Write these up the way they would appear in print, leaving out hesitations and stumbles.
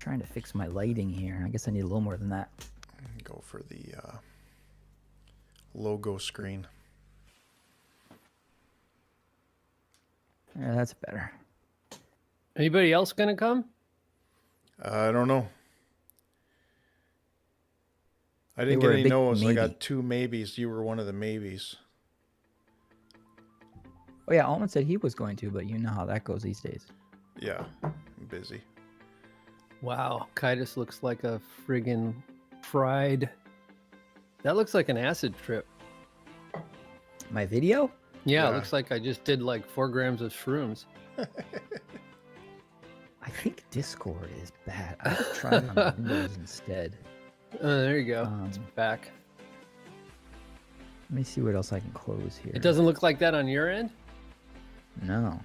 trying to fix my lighting here. I guess I need a little more than that. Go for the logo screen. Yeah, that's better. Anybody else gonna come? I don't know. I didn't They get were a any big no's. I maybe. got 2 maybes. You were one of the maybes. Oh yeah, Almond said he was going to, but you know how that goes these days. Yeah, I'm busy. Wow, Kitus looks like a friggin' fried. That looks like an acid trip. My video? Yeah, Yeah. it looks like I just did like 4 grams of shrooms. I think Discord is bad. I would try it on Windows instead. There you go. It's Um, back. Let me see what else I can close here. It doesn't look like that on your end? No.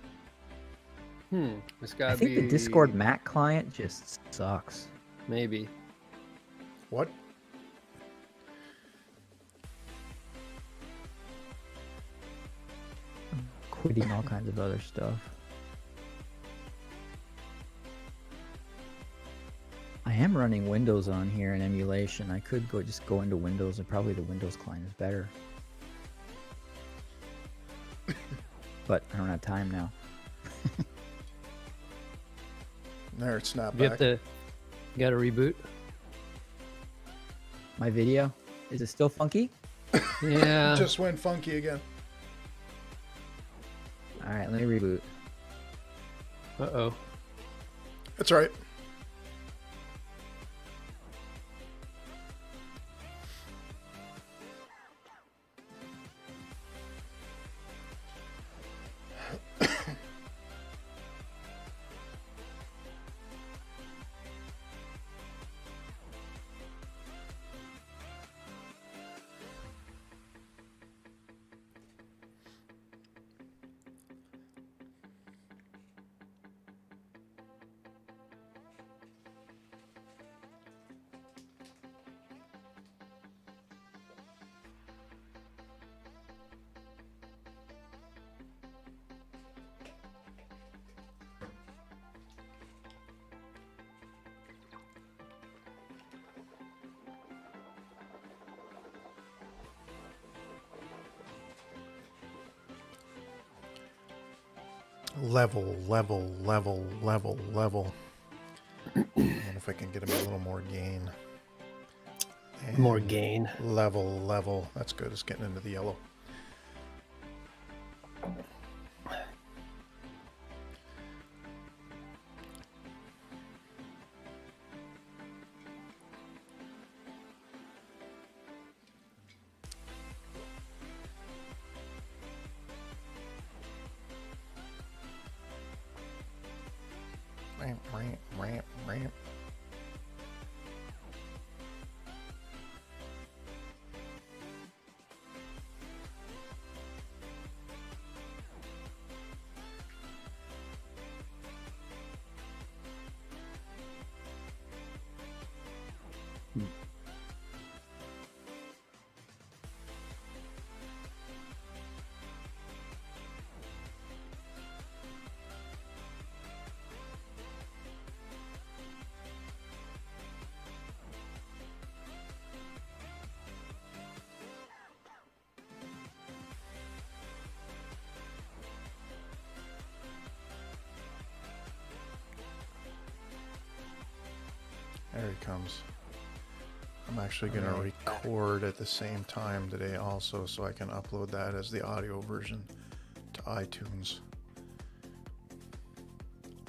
It's gotta I think be the Discord Mac client just sucks. maybe. What? Quitting all kinds of other stuff. I am running Windows on here in emulation. I could just go into Windows, and probably the Windows client is better. But I don't have time now. There, it snapped You back. have to. You got to reboot. My video, is it still funky? Yeah. Just went funky again. All right, let me reboot. Uh-oh. That's all right. Level. I wonder if I can get him a little more gain. More And gain. Level. That's good. It's getting into the yellow. Ramp. There he comes. I'm actually going to record at the same time today also, so I can upload that as the audio version to iTunes.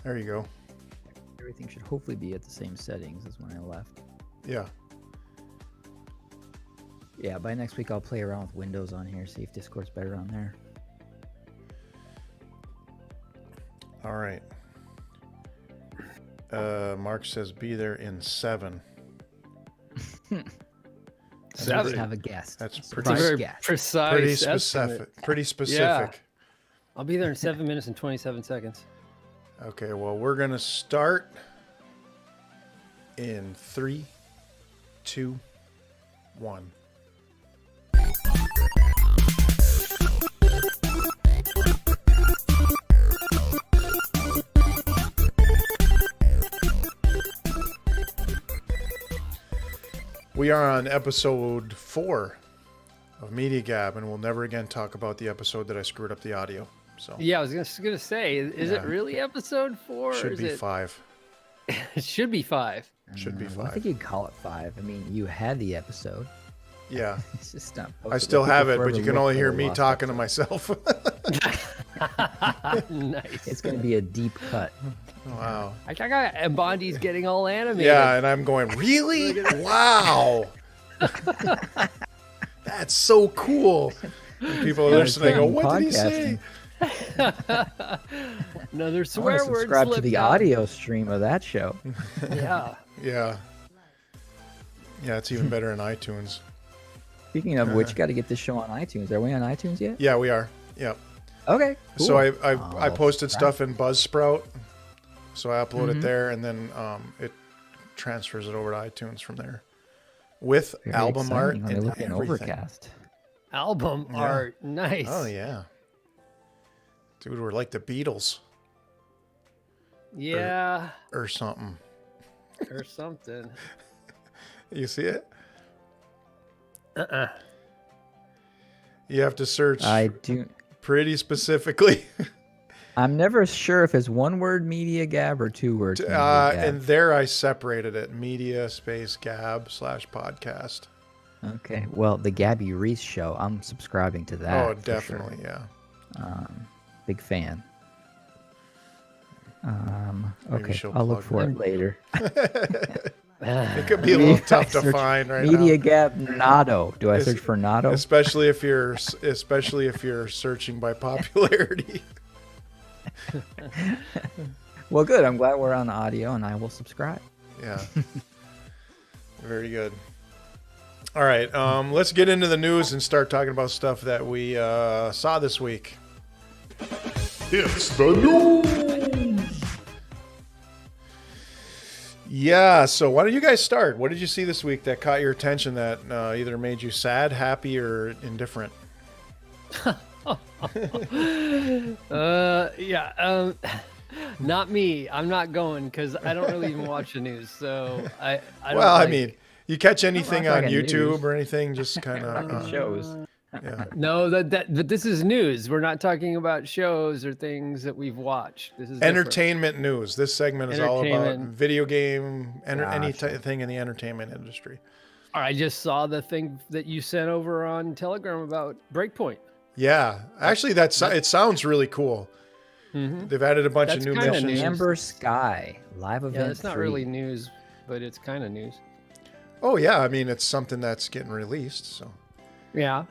There you go. Everything should hopefully be at the same settings as when I left. Yeah. Yeah, by next week I'll play around with Windows on here, see if Discord's better on there. All right. Mark says be there in 7. Seven. Have a guest. That's A pretty- surprise Very guest. precise. Pretty estimate. specific. Pretty specific. Yeah. I'll be there in 7 minutes and 27 seconds. Okay, well, we're going to start in 3, 2, 1. We are on episode 4 of Media Gab, and we'll never again talk about the episode that I screwed up the audio. So Yeah, I was just gonna say, is it really episode 4? Should or is be it... 5. It should be 5. Should be 5. Well, I think you'd call it 5. I mean, you had the episode. Yeah. It's just not. I still have it, but forever you can look only for hear the me lost talking to episode. myself. Nice. It's going to be a deep cut. Wow. I think and Bondi's getting all animated. Yeah, and I'm going, really? Wow. That's so cool. And people are listening go, what did he say? Another I swear want to word. subscribe to slipped the out. audio stream of that show. Yeah. Yeah. Yeah, it's even better in iTunes. Speaking of which, got to get this show on iTunes. Are we on iTunes yet? Yeah, we are. Yep. Okay. Cool. So I I'll posted subscribe. stuff in Buzzsprout. So I upload it there, and then it transfers it over to iTunes from there with Very album art exciting. Let me and look in everything. Overcast. Album Yeah. art. Nice. Oh yeah, dude, we're like the Beatles Yeah. or something. Or something. You see it? Uh-uh. You have to search I do. pretty specifically. I'm never sure if it's one word Media Gab or 2 words. Media Gab. And there I separated it: media space gab /podcast. Okay. Well, the Gabby Reese show. I'm subscribing to that. Oh, for definitely, sure. yeah. Big fan. Maybe Okay. she'll I'll look plug for it later. It could be a little tough to Search find right Media now. Gab Nado. Do I It's- search for Nado? Especially if you're searching by popularity. Well, good. I'm glad we're on audio, and I will subscribe. Yeah. Very good. All right, let's get into the news and start talking about stuff that we saw this week. It's the news. Yeah, so why don't you guys start? What did you see this week that caught your attention that either made you sad, happy, or indifferent? Yeah. Not me. I'm not going because I don't really even watch the news. So I don't Well, I like- mean, you catch anything that's on like a YouTube news. or anything, just kind of Shows. yeah. No, but this is news. We're not talking about shows or things that we've watched. This is different. Entertainment news. This segment is all about Entertainment. video game, any Gotcha. thing in the entertainment industry. I just saw the thing that you sent over on Telegram about Breakpoint. Yeah, actually, it sounds really cool. Mm-hmm. They've added a bunch That's of new kinda missions. news. Amber Sky live event. Yeah, it's not 3. really news, but it's kind of news. Oh yeah, I mean it's something that's getting released. So, Yeah.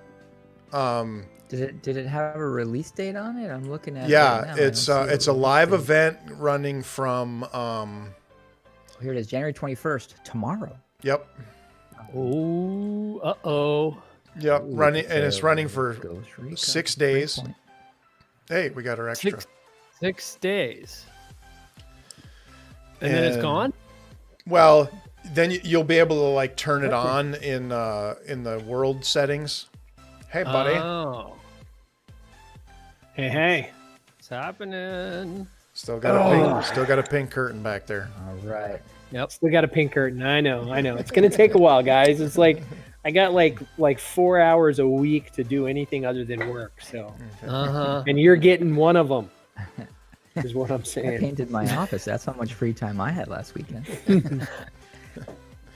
Did it have a release date on it? I'm looking at. it yeah, right now. I it's don't see it's a release live date. event running from. Here it is, January 21st. Tomorrow. Yep, Oh. Uh-oh. yep, Ooh, running, and it's running for. Ghost Recon 6 days. Breakpoint. Hey, we got our extra. 6 days. And then it's And- gone? Well, then you'll be able to like turn it on in the world settings. Hey, buddy. Oh. Hey. It's happening. Still got a pink curtain back there. All right. Yep. Still got a pink curtain. I know. It's gonna take a while, guys. It's like I got like 4 hours a week to do anything other than work. So, Uh-huh. and you're getting one of them. Is what I'm I saying. painted my office. That's how much free time I had last weekend.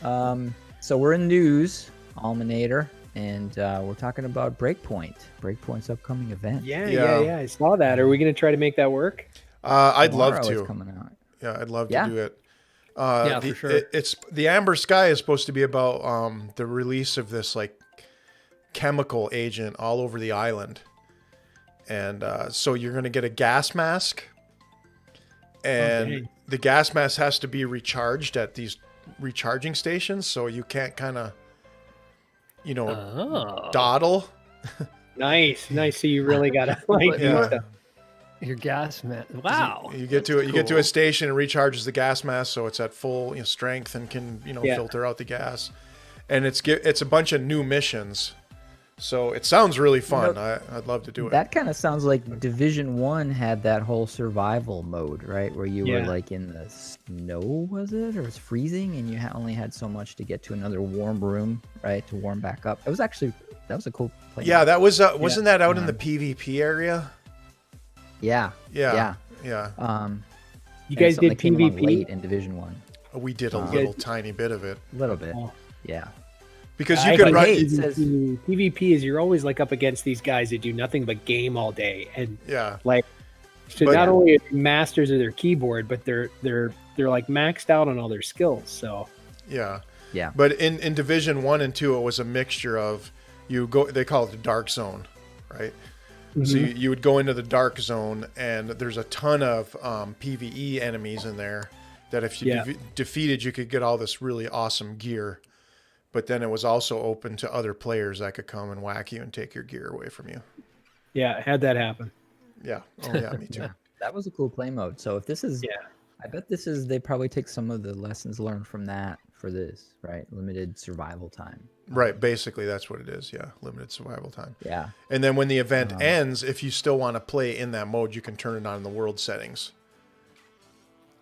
So we're in news, Almanator, and we're talking about Breakpoint. Breakpoint's upcoming event. Yeah. I saw that. Are we gonna try to make that work? I'd love Tomorrow it's to. coming out. Yeah, I'd love Yeah? to do it. Yeah, for sure. It's the Amber Sky is supposed to be about the release of this like chemical agent all over the island, and so you're gonna get a gas mask, and Okay. the gas mask has to be recharged at these recharging stations, so you can't kind of, Oh. dawdle. Nice. So you really gotta like do Yeah. stuff. Your gas man. Wow. You get to a station and recharges the gas mask, so it's at full strength and can Yeah. filter out the gas. And it's a bunch of new missions. So it sounds really fun. know, I'd love to do it. That kind of sounds like Division 1 had that whole survival mode, right? Where you were Yeah. like in the snow, was it? Or it was freezing and you only had so much to get to another warm room, right? To warm back up. That was a cool play. Yeah, that was wasn't that out in Yeah. the PvP area? Yeah. Yeah. Yeah. You guys did came along PvP? late in Division 1. We did a Uh, little tiny bit of it A little bit. Oh. Yeah. because I you could think run. Hey, it says- PvP is you're always like up against these guys that do nothing but game all day, and Yeah, like so But- not only are they masters of their keyboard, but they're like maxed out on all their skills. So yeah. Yeah. But in Division 1 and 2, it was a mixture of you go. They call it the dark zone, right? So you would go into the dark zone, and there's a ton of PvE enemies in there that if you Yeah. defeated, you could get all this really awesome gear. But then it was also open to other players that could come and whack you and take your gear away from you. yeah, had that happen. Yeah. Oh yeah, me too. Yeah. That was a cool play mode. So if this is, Yeah. I bet they probably take some of the lessons learned from that for this, right? Limited survival time. Right. Basically, that's what it is. Yeah. Limited survival time. Yeah. And then when the event ends, if you still want to play in that mode, you can turn it on in the world settings.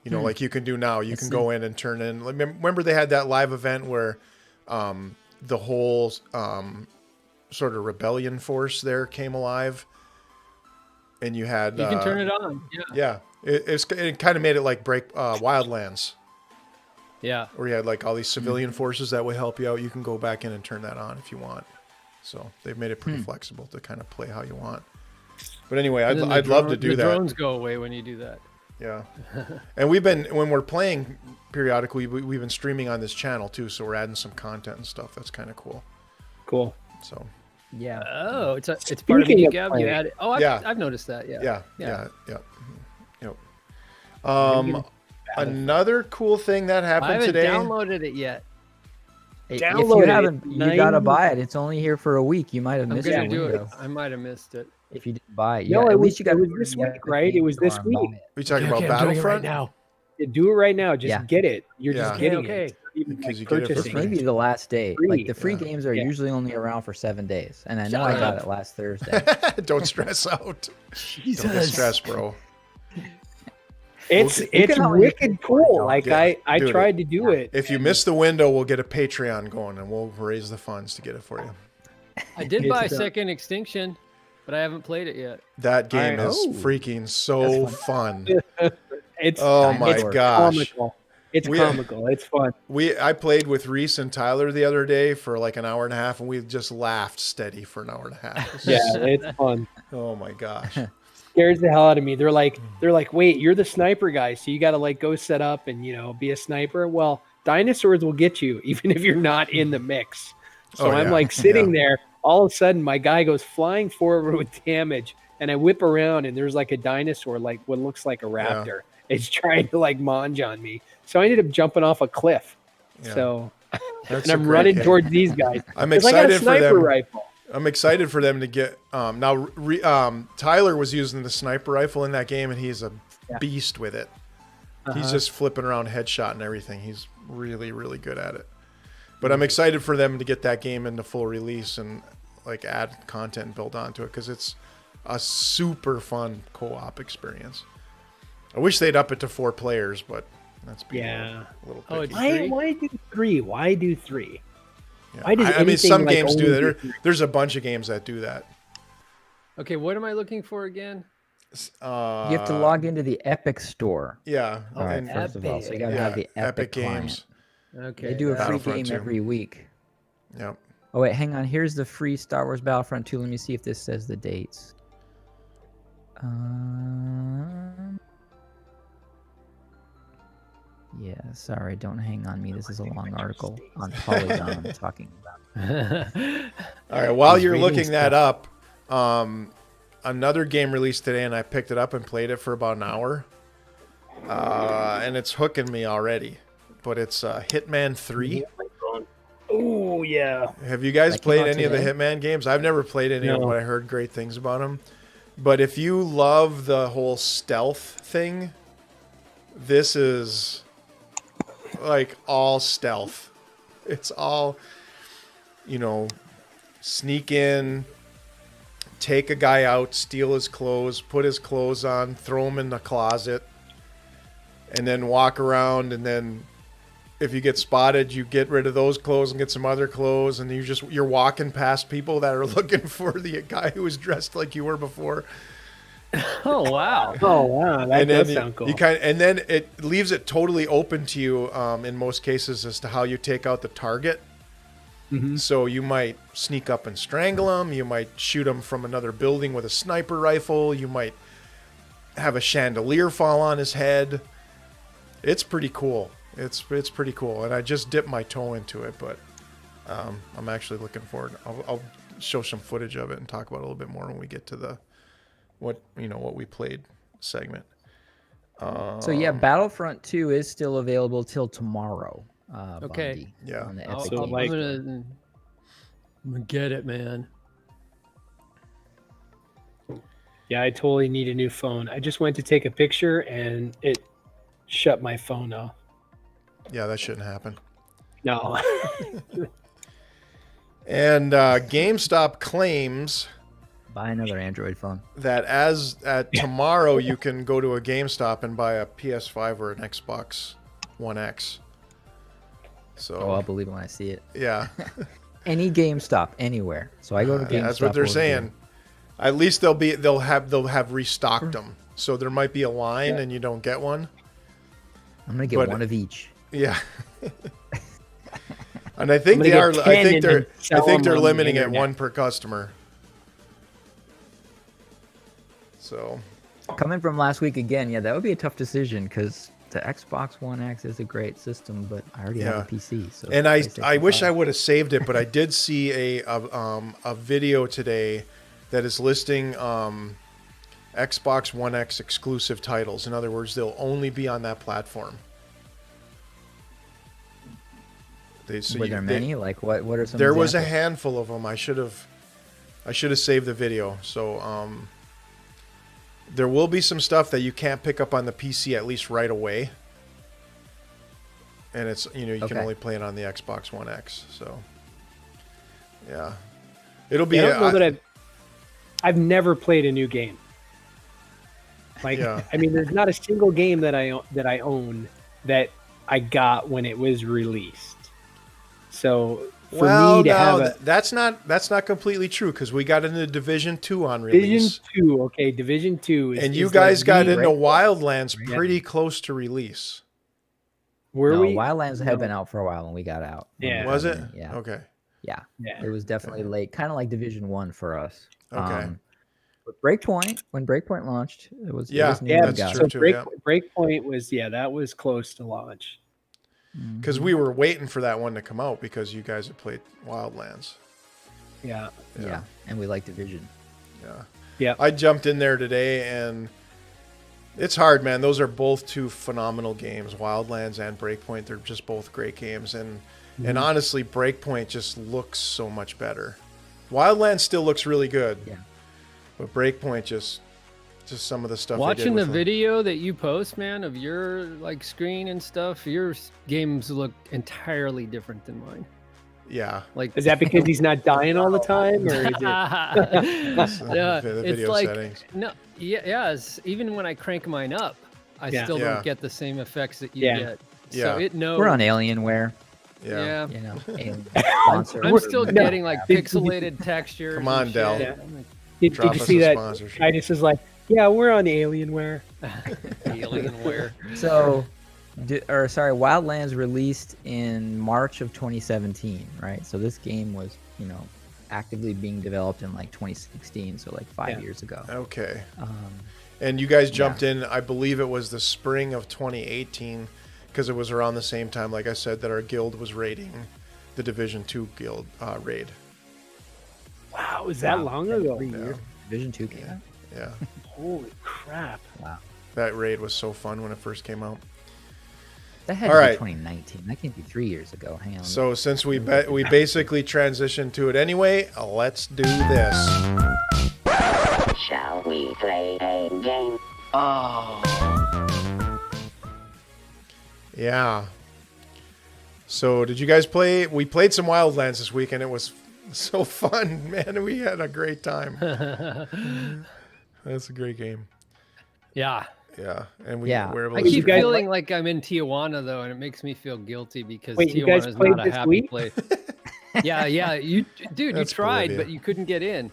You know, like you can do now. You can go in and turn in. Remember they had that live event where the whole sort of rebellion force there came alive, and you had You can turn it on. Yeah. Yeah, it kind of made it like break Wildlands, Yeah. where you had like all these civilian forces that would help you out. You can go back in and turn that on if you want. So they've made it pretty flexible to kind of play how you want. But anyway, And then the I'd love to do the that. drones go away when you do that. Yeah. And when we're playing periodically, we've been streaming on this channel too, so we're adding some content and stuff. That's kind of cool. Cool. So Yeah. Oh, it's part of the Speaking new of Gab. playing- You added. Oh, Yeah. I've noticed that. Yeah. yeah. Yep. Another cool thing that I happened haven't today. downloaded it yet. If Download you it. haven't, you gotta 90 buy it. It's only here for a week. You might have I'm missed gonna your do window it. I might have missed it. if you didn't buy it. No, Yeah, it at was- least you got it was to go this to the week, Epic right? It was Game this Store and buy week. it. We talking about I'm doing it Battlefront? right now. Yeah, do it right now. Just Yeah. get it. You're Yeah. just getting Okay. it. It's not even, Because like, you get it for purchasing free. Maybe the last day. Free. Like the free Yeah. games are Yeah. usually only around for 7 days, and I know Shut I got up. it last Thursday. Don't stress out. Don't get Jesus. stressed, bro. It's You it's can always wicked get Fortnite. cool. Like Yeah, I dude, tried to do it. If you miss the window, we'll get a Patreon going, and we'll raise the funds to get it for you. I did buy It's, Second Extinction, but I haven't played it yet. That game I- is Oh. freaking so fun. It's Oh my Dinosaur. gosh. comical. It's We- comical. It's fun. I played with Reese and Tyler the other day for like an hour and a half, and we just laughed steady for an hour and a half. Yeah, it's fun. Oh my gosh. Scares the hell out of me. They're like, wait, you're the sniper guy, so you got to like go set up and be a sniper. Well, dinosaurs will get you even if you're not in the mix. So Oh, I'm yeah. like sitting Yeah. there. All of a sudden, my guy goes flying forward with damage, and I whip around, and there's like a dinosaur, like what looks like a raptor. It's trying to like mange on me. So I ended up jumping off a cliff. Yeah. So That's and a I'm great running game. towards these guys. I'm 'Cause I got a excited for sniper them. rifle. I'm excited for them to get now. Tyler was using the sniper rifle in that game, and he's a beast with it. He's just flipping around headshot and everything. He's really, really good at it. But I'm excited for them to get that game into full release and like add content and build onto it because it's a super fun co-op experience. I wish they'd up it to 4 players, but that's being Yeah. a little Oh, picky. it's- Why do 3? Why do 3? Yeah. Why does I mean, anything, some like, games do only that. do There's a bunch of games that do that. Okay, what am I looking for again? You have to log into the Epic Store. Yeah. All right, and- first of all, so you gotta yeah, have the Epic, client. games. Okay. They do a free Battlefront game 2. every week. Yep. Oh wait, hang on. Here's the free Star Wars Battlefront 2. Let me see if this says the dates. Yeah, sorry, don't hang on me. This is a long article on Polygon talking about. All right. While He's you're reading looking that up, another game released today, and I picked it up and played it for about an hour, and it's hooking me already. But it's Hitman 3. Oh yeah. Have you guys That came played out any of the today? Hitman games? I've never played any of them, No. but I heard great things about them. But if you love the whole stealth thing, this is like all stealth. It's all, sneak in, take a guy out, steal his clothes, put his clothes on, throw him in the closet, and then walk around. And then if you get spotted, you get rid of those clothes and get some other clothes. And you're walking past people that are looking for the guy who was dressed like you were before. Oh wow! Oh wow, that does sound cool. And then it leaves it totally open to you in most cases as to how you take out the target. Mm-hmm. So you might sneak up and strangle him. You might shoot him from another building with a sniper rifle. You might have a chandelier fall on his head. It's pretty cool. It's pretty cool. And I just dipped my toe into it, but I'm actually looking forward. I'll show some footage of it and talk about it a little bit more when we get to the what we played segment. So yeah, Battlefront 2 is still available till tomorrow. Okay. Bundy, Yeah. on the I'll- Epic So, Games like- I'm gonna get it, man. Yeah, I totally need a new phone. I just went to take a picture and it shut my phone off. Yeah, that shouldn't happen. No. And GameStop claims Buy another Android phone. that as at tomorrow you can go to a GameStop and buy a PS5 or an Xbox One X. So Oh, I'll believe it when I see it. yeah, Any GameStop, anywhere. So I go to GameStop. yeah, that's what they're over saying. here. At least they'll have restocked them. So there might be a line and you don't get one. I'm gonna get But- one of each. Yeah. And I think I'm gonna get 10 I think and they're then sell them on the limiting it internet. one per customer. So Coming from last week again, yeah, that would be a tough decision because the Xbox One X is a great system, but I already have a PC. So and I PlayStation wish 5. I would have saved it, but I did see a video today that is listing Xbox One X exclusive titles. In other words, they'll only be on that platform. Were there many? Like what are some? There was a examples? handful of them. I should have saved the video. So there will be some stuff that you can't pick up on the PC at least right away. And it's you can Okay. only play it on the Xbox One X. So yeah, it'll be. I don't know that I've never played a new game. Like, Yeah. I mean, there's not a single game that I own that I got when it was released. So for me to have that's not completely true because we got into Division 2 on release, Division 2 is, and you is guys like got the- into Wildlands Yeah. pretty close to release. Were No, we? Wildlands had No. been out for a while when we got out. Yeah. Was it? Yeah. Okay. Yeah. Yeah. It was definitely late, kind of like Division 1 for us. Okay. But Breakpoint, when Breakpoint launched, it was Yeah, it was new Yeah, and that's got true it. too, Breakpoint was that was close to launch. Because we were waiting for that one to come out because you guys had played Wildlands. Yeah. Yeah, and we like Division. Yeah. Yeah. I jumped in there today and it's hard, man. Those are both two phenomenal games, Wildlands and Breakpoint. They're just both great games. And honestly, Breakpoint just looks so much better. Wildlands still looks really good. Yeah. But Breakpoint just some of the stuff. they did Watching the with them. video that you post, man, of your like screen and stuff, your games look entirely different than mine. Yeah. Like, Is that because he's not dying all the time, or is it? yeah, The it's video like settings. no, yeah. Even when I crank mine up, I Yeah. still Yeah. don't get the same effects that you Yeah. get. Yeah. So it knows. We're on Alienware, Yeah. you know. Alien sponsor. I'm still No. getting like Did- pixelated textures. Come on, and Del. shit. Yeah. I'm like, Did Drop you us see a that? sponsorship. I just was like, yeah, we're on Alienware. Alienware. So, Wildlands released in March of 2017, right? So this game was, actively being developed in like 2016, so like 5 Yeah. years ago. Okay. Um, And you guys jumped in, I believe it was the spring of 2018, because it was around the same time, like I said, that our guild was raiding the Division 2 guild raid. Wow, was that long ago? years. Division 2 came out. Yeah. Holy crap! Wow. That raid was so fun when it first came out. That had All to be right. 2019. That can't be 3 years ago. Hang on. So since we basically transitioned to it anyway, let's do this. Shall we play a game? Yeah. So did you guys play? We played some Wildlands this week, and it was So fun, man. We had a great time. That's a great game. Yeah. Yeah, and Yeah. we're able I to keep stream. feeling like I'm in Tijuana though, and it makes me feel guilty because Wait, you guys Tijuana is played not a this happy week? place. Yeah. You That's tried, Bolivia. but you couldn't get in.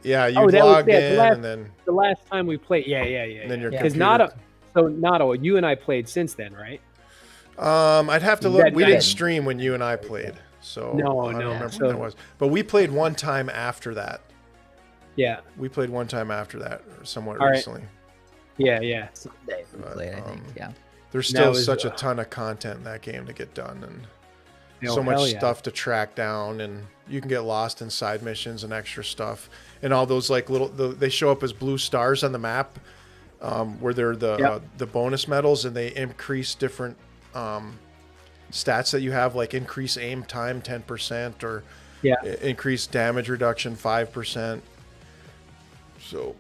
Yeah, you Oh, that was logged it. in, Last- and then The last time we played, yeah. and then your Because computer. Nato, you and I played since then, right? I'd have to look. That We night. didn't stream when you and I played, so No, I don't no. remember So- when that was. But we played one time after that. Yeah, We played one time after that, or somewhat All right. recently. yeah. Sunday we played, I think. Yeah. There's That still was- such a ton of content in that game to get done, and No, so much hell yeah. stuff to track down, and you can get lost in side missions and extra stuff, and all those like they show up as blue stars on the map, where they're the bonus medals, and they increase different stats that you have, like increase aim time 10% or increase damage reduction 5%. So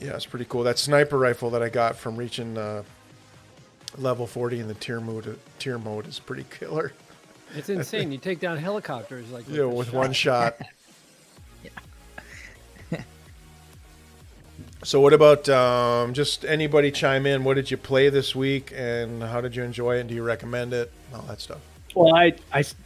yeah, it's pretty cool. That sniper rifle that I got from reaching level 40 in the tier mode is pretty killer. It's insane. You take down helicopters like Yeah, with one shot. So what about just anybody chime in? What did you play this week, and how did you enjoy it? And do you recommend it? All that stuff. Well,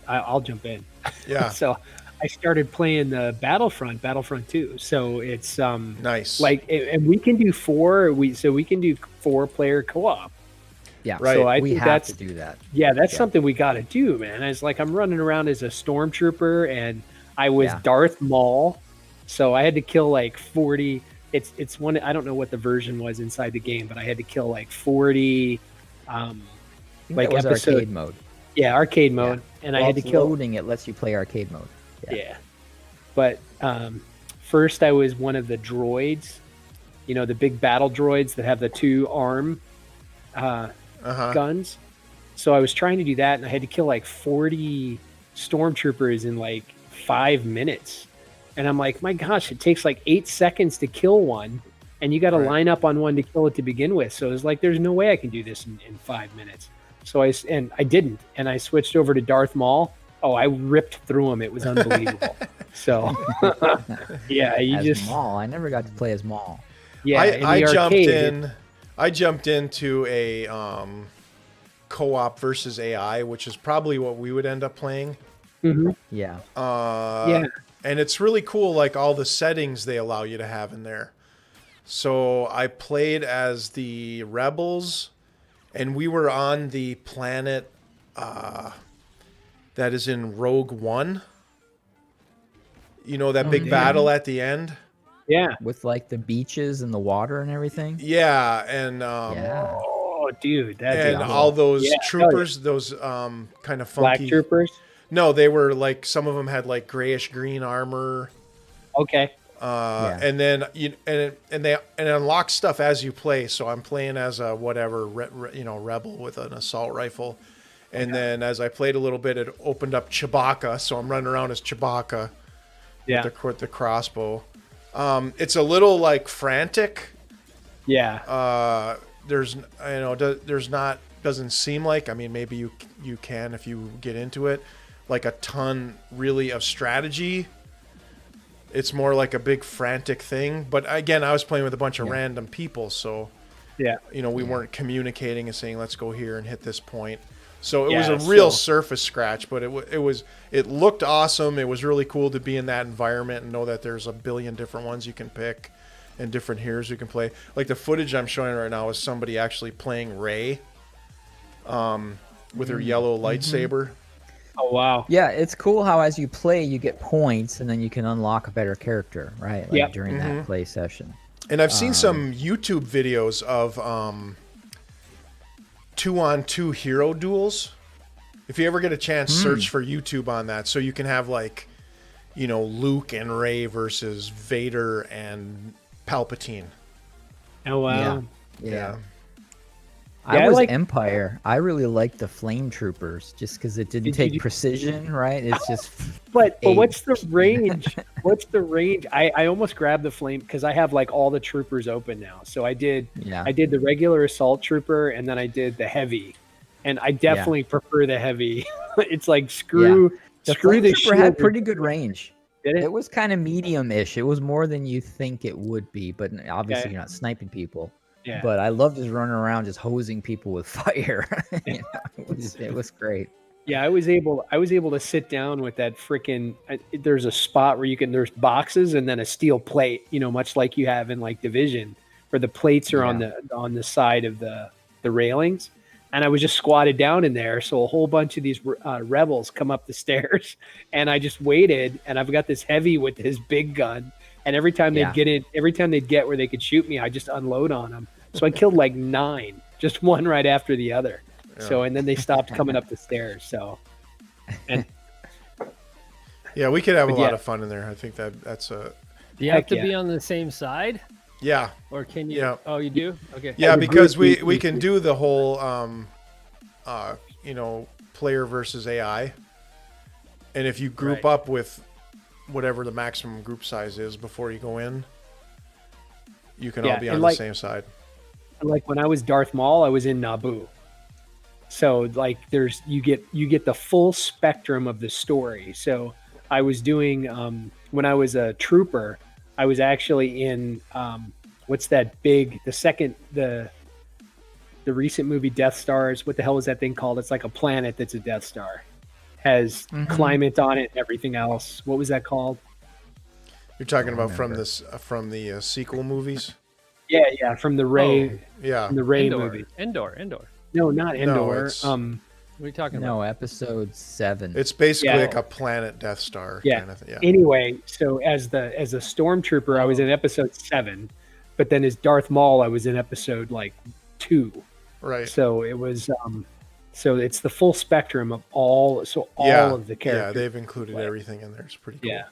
I'll jump in. Yeah. So I started playing the Battlefront 2. So it's Nice. and we can do four. We can do 4-player co-op. Yeah. Right. So I we think have that's to do that. Yeah, that's something we got to do, man. It's like I'm running around as a stormtrooper, and I was Yeah. Darth Maul, so I had to kill like 40. It's one. I don't know what the version was inside the game, but I had to kill like 40. I think Like that was episode- arcade mode. Yeah, arcade mode, and I While had to it's kill. loading. It lets you play arcade mode. Yeah. But first, I was one of the droids. You know, the big battle droids that have the 2 arm guns. So I was trying to do that, and I had to kill like 40 stormtroopers in like 5 minutes. And I'm like, my gosh, it takes like 8 seconds to kill one, and you got to Right. line up on one to kill it to begin with. So it's like, there's no way I can do this in 5 minutes. So I didn't, and I switched over to Darth Maul. Oh, I ripped through him. It was unbelievable. So yeah, As Maul, I never got to play as Maul. yeah. in the I jumped arcade, in. I jumped into a co-op versus AI, which is probably what we would end up playing. Mhm. Yeah. Yeah. And it's really cool, like all the settings they allow you to have in there. So I played as the rebels, and we were on the planet that is in Rogue One. You know, that big battle at the end? Yeah. With like the beaches and the water and everything. Yeah, and Yeah. Oh, dude, that's and all those Yeah, troopers, those kind of Black funky. troopers. No, they were like, some of them had like grayish green armor. Okay. And then and it unlocks stuff as you play. So I'm playing as a whatever rebel with an assault rifle, and then as I played a little bit, it opened up Chewbacca. So I'm running around as Chewbacca Yeah. with the crossbow. It's a little like frantic. Yeah. Doesn't seem like. I mean, maybe you can if you get into it, like a ton really of strategy. It's more like a big frantic thing. But again, I was playing with a bunch of random people, so Yeah. we weren't communicating and saying, let's go here and hit this point. So it Yeah, was a real so- surface scratch, but it looked awesome. It was really cool to be in that environment and know that there's a billion different ones you can pick and different heroes you can play. Like the footage I'm showing right now is somebody actually playing Rey with her yellow lightsaber. Oh wow. Yeah, it's cool how as you play, you get points, and then you can unlock a better character, right? Like Yep. during that play session. And I've seen some YouTube videos of 2-on-2 hero duels. If you ever get a chance, search for YouTube on that, so you can have like, Luke and Rey versus Vader and Palpatine. Oh wow. Yeah. Yeah, I I was like- Empire. I really liked the flame troopers just because it didn't Did take you- precision, right? It's just But Eight. what's the range? What's the range? I almost grabbed the flame because I have like all the troopers open now. So I did the regular assault trooper, and then I did the heavy, and I definitely prefer the heavy. It's like screw The Screw the Flametrooper had shield. pretty good range. Did it? It was kind of medium-ish. It was more than you think it would be, but obviously Okay. you're not sniping people. Yeah. But I love just running around, just hosing people with fire. You know, it was great. Yeah, I was able to sit down with that freaking. There's a spot where there's boxes and then a steel plate, much like you have in like Division, where the plates are on the side of the railings. And I was just squatted down in there, so a whole bunch of these rebels come up the stairs, and I just waited. And I've got this heavy with his big gun, and every time they'd get where they could shoot me, I just unload on them. So I killed like 9, just one right after the other. Yeah. So and then they stopped coming up the stairs. So, and Yeah, we could have a But lot yeah. of fun in there. I think that's a Do you have Heck to yeah. be on the same side, yeah. or can you? Yeah. Oh, you do. Okay. Yeah, the because group, we can do the whole player versus AI. And if you group Right. up with whatever the maximum group size is before you go in, you can all Yeah, be and on like- the same side. like when I was Darth Maul, I was in Naboo. So like you get the full spectrum of the story. So I was doing when I was a trooper, I was actually in what's that big the recent movie Death Stars. What the hell is that thing called? It's like a planet that's a Death Star. Has climate on it and everything else. What was that called? You're talking I about from remember. the sequel movies? Yeah, from the Ray Yeah. from the Ray Endor. movie. Endor. No, not Endor. it's- What are you talking about? No, episode 7. It's basically Yeah. like a planet Death Star Yeah. kind of thing. Yeah. Anyway, so as a stormtrooper, I was in episode 7, but then as Darth Maul, I was in episode like 2. Right. So it was, so it's the full spectrum of all of the Yeah, characters. they've included Like- everything in there. It's pretty cool. Yeah.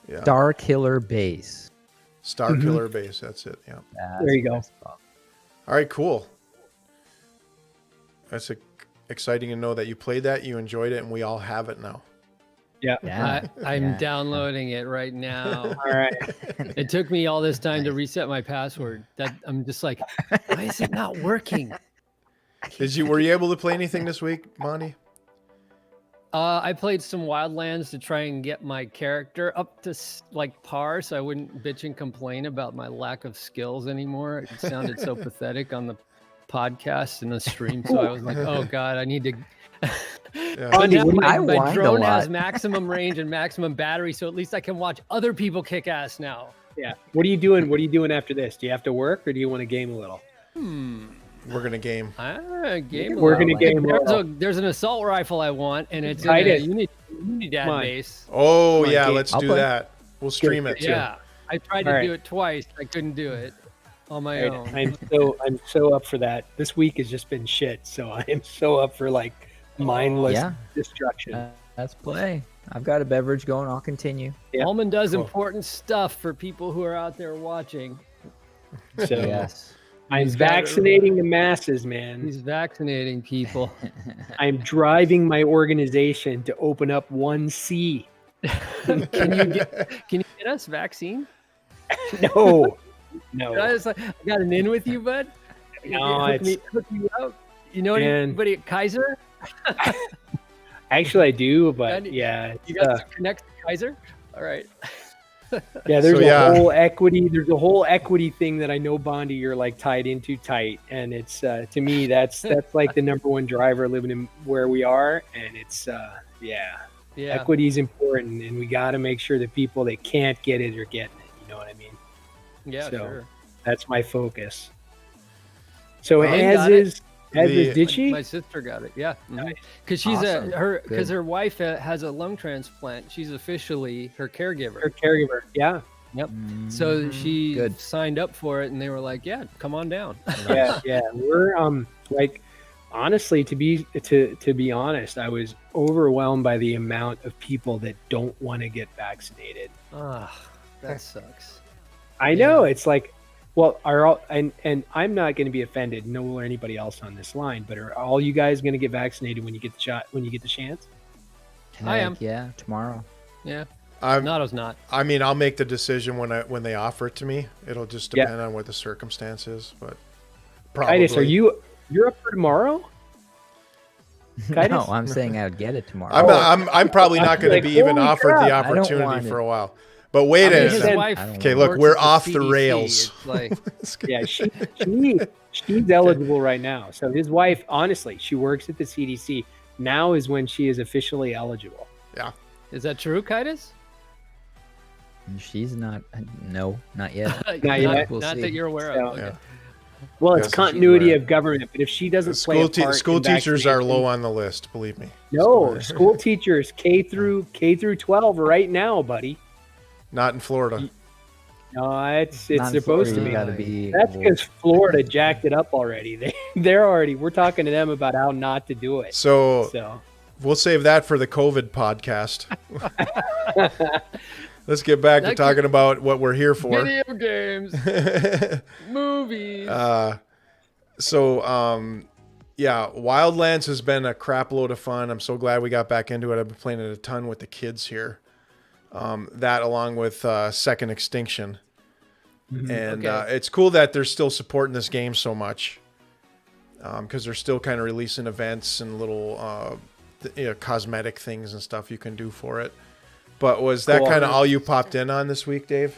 Yeah. Star Killer Base. Star Killer Base. That's it. Yeah. That's There you what go. it's called. All right, cool. That's exciting to know that you played that, you enjoyed it, and we all have it now. Yeah. I'm yeah. downloading it right now. All right. It took me all this time to reset my password. That I'm just like, why is it not working? Were you able to play anything this week, Monty? I played some Wildlands to try and get my character up to like par, so I wouldn't bitch and complain about my lack of skills anymore. It sounded so pathetic on the podcast and the stream, so I was like, "Oh God, I need to." Yeah. But now I my whined a drone has lot. maximum range and maximum battery, so at least I can watch other people kick ass now. Yeah. What are you doing? What are you doing after this? Do you have to work or do you want to game a little? We're going to game. Game. We're gonna level. game level. There's an assault rifle I want, and it's in Titus. a Unidad Come on. base. Oh, Come on, yeah, game. let's I'll do play. that. We'll stream it, too. Yeah, I tried to All right. do it twice. I couldn't do it on my Right. own. I'm so up for that. This week has just been shit, so I am so up for like mindless Yeah. destruction. Let's play. I've got a beverage going. I'll continue. Yeah. Ullman does Cool. important stuff for people who are out there watching. So Yes. I'm He's got it vaccinating the masses, man. He's vaccinating people. I'm driving my organization to open up 1C. Can you get us vaccine? No, I no. was like, I got an in with you, bud. No, Hook me up. You know Man. anybody at Kaiser? Actually, I do, but And yeah, You got to connect to Kaiser? All right. yeah. There's So, yeah. a whole equity. There's a whole equity thing that I know, Bondi, you're like tied into tight, and it's to me that's like the number one driver living in where we are, and it's yeah. Yeah. Equity is important, and we got to make sure that people that can't get it are getting it. You know what I mean? Yeah, So, sure. That's my focus. So Mine as got it. is, did she? My sister got it. Yeah. Nice. Because she's Awesome. because Good. her wife has a lung transplant. She's officially her caregiver. Her caregiver. Yeah, Yep. So she Good. signed up for it, and they were like, "Yeah, come on down." yeah. We're like honestly, to be honest, I was overwhelmed by the amount of people that don't want to get vaccinated. Ah, that sucks. I know it's like, well, are all and I'm not going to be offended, nor will anybody else on this line, but are all you guys going to get vaccinated when you get the shot, when you get the chance? I am. Heck yeah, tomorrow. Yeah. I'm, Nato's not. I mean, I'll make the decision when they offer it to me. It'll just Yeah. depend on what the circumstance is, but probably. Titus, you're up for tomorrow? No, I'm saying I would get it tomorrow. I'm probably not going to like, be even holy offered crap. the I don't opportunity want for it. a while. But wait I mean, a his minute. wife Okay, look, works we're at the off the CDC. rails. It's like, Yeah, she's eligible right now. So his wife, honestly, she works at the CDC. Now is when she is officially eligible. Yeah. is that true, Kitus? She's not. No, not yet. Not yet. We'll Not see. that you're aware So- of. Okay. Yeah. Well, Yeah, it's so continuity of government, but if she doesn't play a part School in teachers are vaccination- low on the list, believe me. No, school teachers K through 12 right now, buddy. Not in Florida. No, it's Not in supposed Florida, to you be. gotta be. That's because Florida jacked it up already. They're already. We're talking to them about how not to do it. So So we'll save that for the COVID podcast. Let's get back to That talking about what we're here for. Video games, movies. Yeah, Wildlands has been a crap load of fun. I'm so glad we got back into it. I've been playing it a ton with the kids here. That along with Second Extinction. And Okay. it's cool that they're still supporting this game so much. Because they're still kind of releasing events and little cosmetic things and stuff you can do for it. But was that Cool. kind of all you popped in on this week, Dave?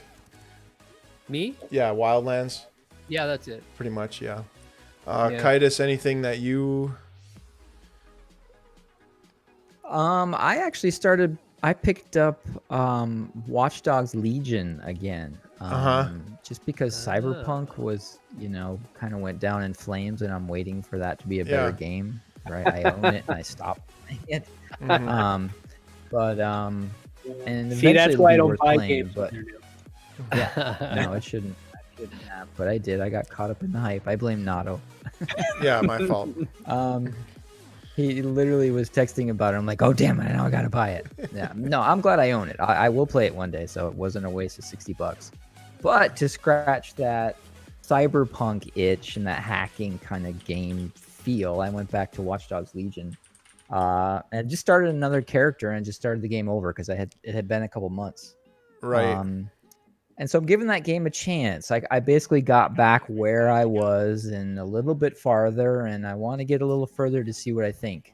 Me? Yeah, Wildlands, Yeah, that's it. pretty much, yeah. Yeah. Kitus, anything that you... I actually started. I picked up Watch Dogs Legion again. Just because Cyberpunk was, kind of went down in flames, and I'm waiting for that to be a better Yeah. game. Right, I own it and I stopped playing it. And see, that's eventually why I it'll don't be buy worth playing, games. But when they're new. yeah, no, it shouldn't. I shouldn't have, but I did. I got caught up in the hype. I blame Nato. Yeah, my fault. He literally was texting about it. I'm like, oh damn it, now I gotta buy it. Yeah, no, I'm glad I own it. I will play it one day, so it wasn't a waste of $60. But to scratch that cyberpunk itch and that hacking kind of game feel, I went back to Watch Dogs Legion, and just started another character and just started the game over because it had been a couple months. Right. And so I'm giving that game a chance. I basically got back where I was and a little bit farther, and I want to get a little further to see what I think.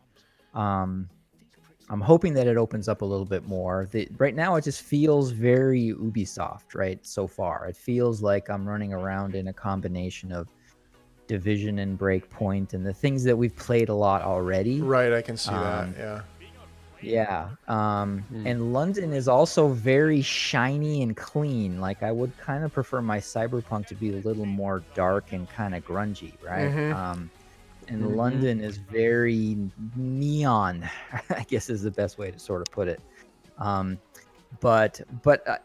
I'm hoping that it opens up a little bit more. Right now, it just feels very Ubisoft, right? So far, it feels like I'm running around in a combination of Division and Breakpoint and the things that we've played a lot already. Right, I can see that, yeah. Yeah. And London is also very shiny and clean. Like, I would kind of prefer my Cyberpunk to be a little more dark and kind of grungy, right? And London is very neon, I guess is the best way to sort of put it. But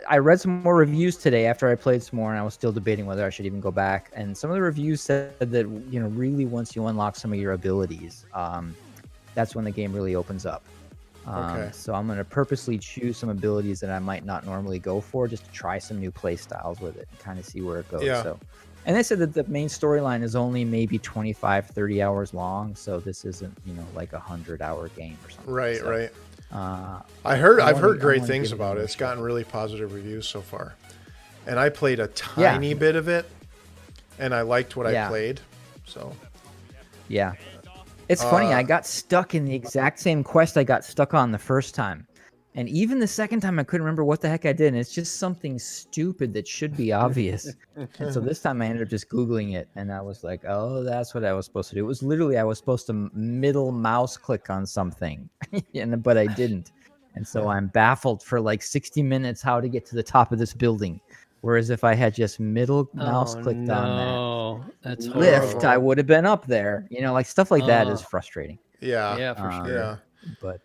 I read some more reviews today after I played some more, and I was still debating whether I should even go back. And some of the reviews said that, really once you unlock some of your abilities, that's when the game really opens up. Okay. So I'm going to purposely choose some abilities that I might not normally go for, just to try some new play styles with it and kind of see where it goes. Yeah. So, and they said that the main storyline is only maybe 25, 30 hours long. So this isn't, like a 100-hour game or something. Right, So, right. I've I've heard great things about it. It's gotten really positive reviews so far. And I played a tiny bit of it, and I liked what I played. So, yeah. It's funny, I got stuck in the exact same quest I got stuck on the first time. And even the second time, I couldn't remember what the heck I did. And it's just something stupid that should be obvious. And so this time I ended up just Googling it. And I was like, oh, that's what I was supposed to do. It was literally, I was supposed to middle mouse click on something, but I didn't. And so I'm baffled for like 60 minutes how to get to the top of this building. Whereas if I had just middle mouse clicked on that's that lift, horrible. I would have been up there. Like stuff like that is frustrating. yeah. Yeah, for sure. Yeah. But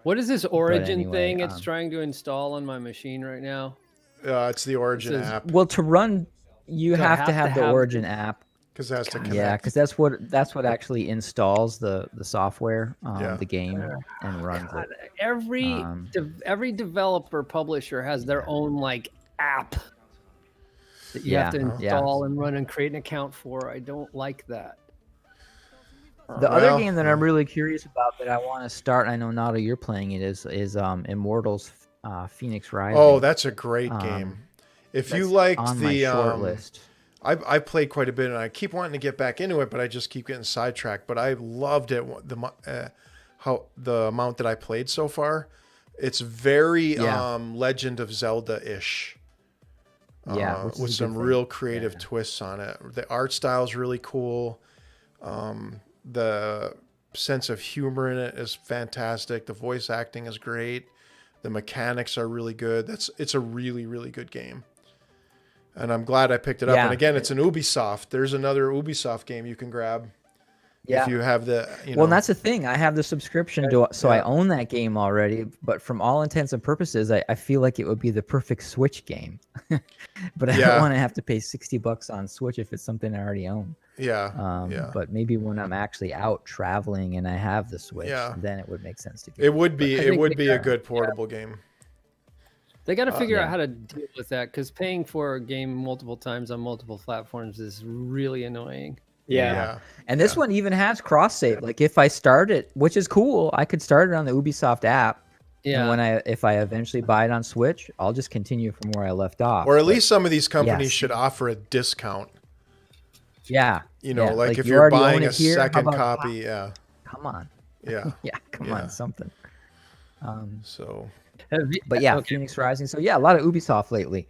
What is this Origin anyway, thing it's trying to install on my machine right now? It's the Origin says- app, well, to run, you So I have to have the Origin app. because it has to connect. Yeah, because that's what actually installs the software, the game, and runs God, it. every developer publisher has their own app that you have to install and run and create an account for. I don't like that. The other Well, game that I'm really curious about that I want to start, I know Nada, you're playing it, is Immortals Phoenix Rising. Oh, that's a great game. If you That's liked on my the short list. I played quite a bit, and I keep wanting to get back into it, but I just keep getting sidetracked. But I loved it. how the amount that I played so far. It's very Yeah. Legend of Zelda-ish. Yeah, which is With a some good thing. real creative twists on it. The art style is really cool. The sense of humor in it is fantastic. The voice acting is great. The mechanics are really good. It's a really, really good game. And I'm glad I picked it up. Yeah. And again, it's an Ubisoft. There's another Ubisoft game you can grab Yeah. if you have the, you know. Well, and that's the thing. I have the subscription to, so I Yeah. own that game already. But from all intents and purposes, I feel like it would be the perfect Switch game. But I Yeah. don't want to have to pay $60 on Switch if it's something I already own. Yeah. But maybe when I'm actually out traveling and I have the Switch, Yeah. then it would make sense to get It would be I it think would they be a got- good portable game. They got to figure yeah. out how to deal with that, because paying for a game multiple times on multiple platforms is really annoying. Yeah. And this one even has cross save. Like if I start it, which is cool, I could start it on the Ubisoft app. Yeah. And if I eventually buy it on Switch, I'll just continue from where I left off. Or at least some of these companies yes. should offer a discount. Yeah. You know, yeah, like if you you're already own buying it a here, how second about- copy, yeah. Come on. Yeah. Yeah, come Yeah. on, something. So But yeah, Okay. Phoenix Rising. So yeah, a lot of Ubisoft lately.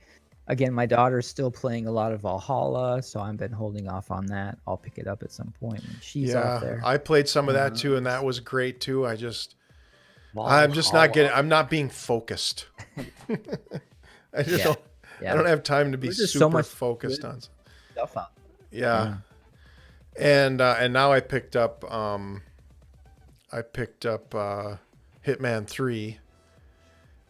Again, my daughter's still playing a lot of Valhalla, so I've been holding off on that. I'll pick it up at some point when she's yeah, off there. I played some of that too, and that was great too. I'm just I'm not being focused. I just Yeah. don't Yeah. I don't have time to be There's just so super much focused good on. Stuff out. Yeah. And now I picked up Hitman 3,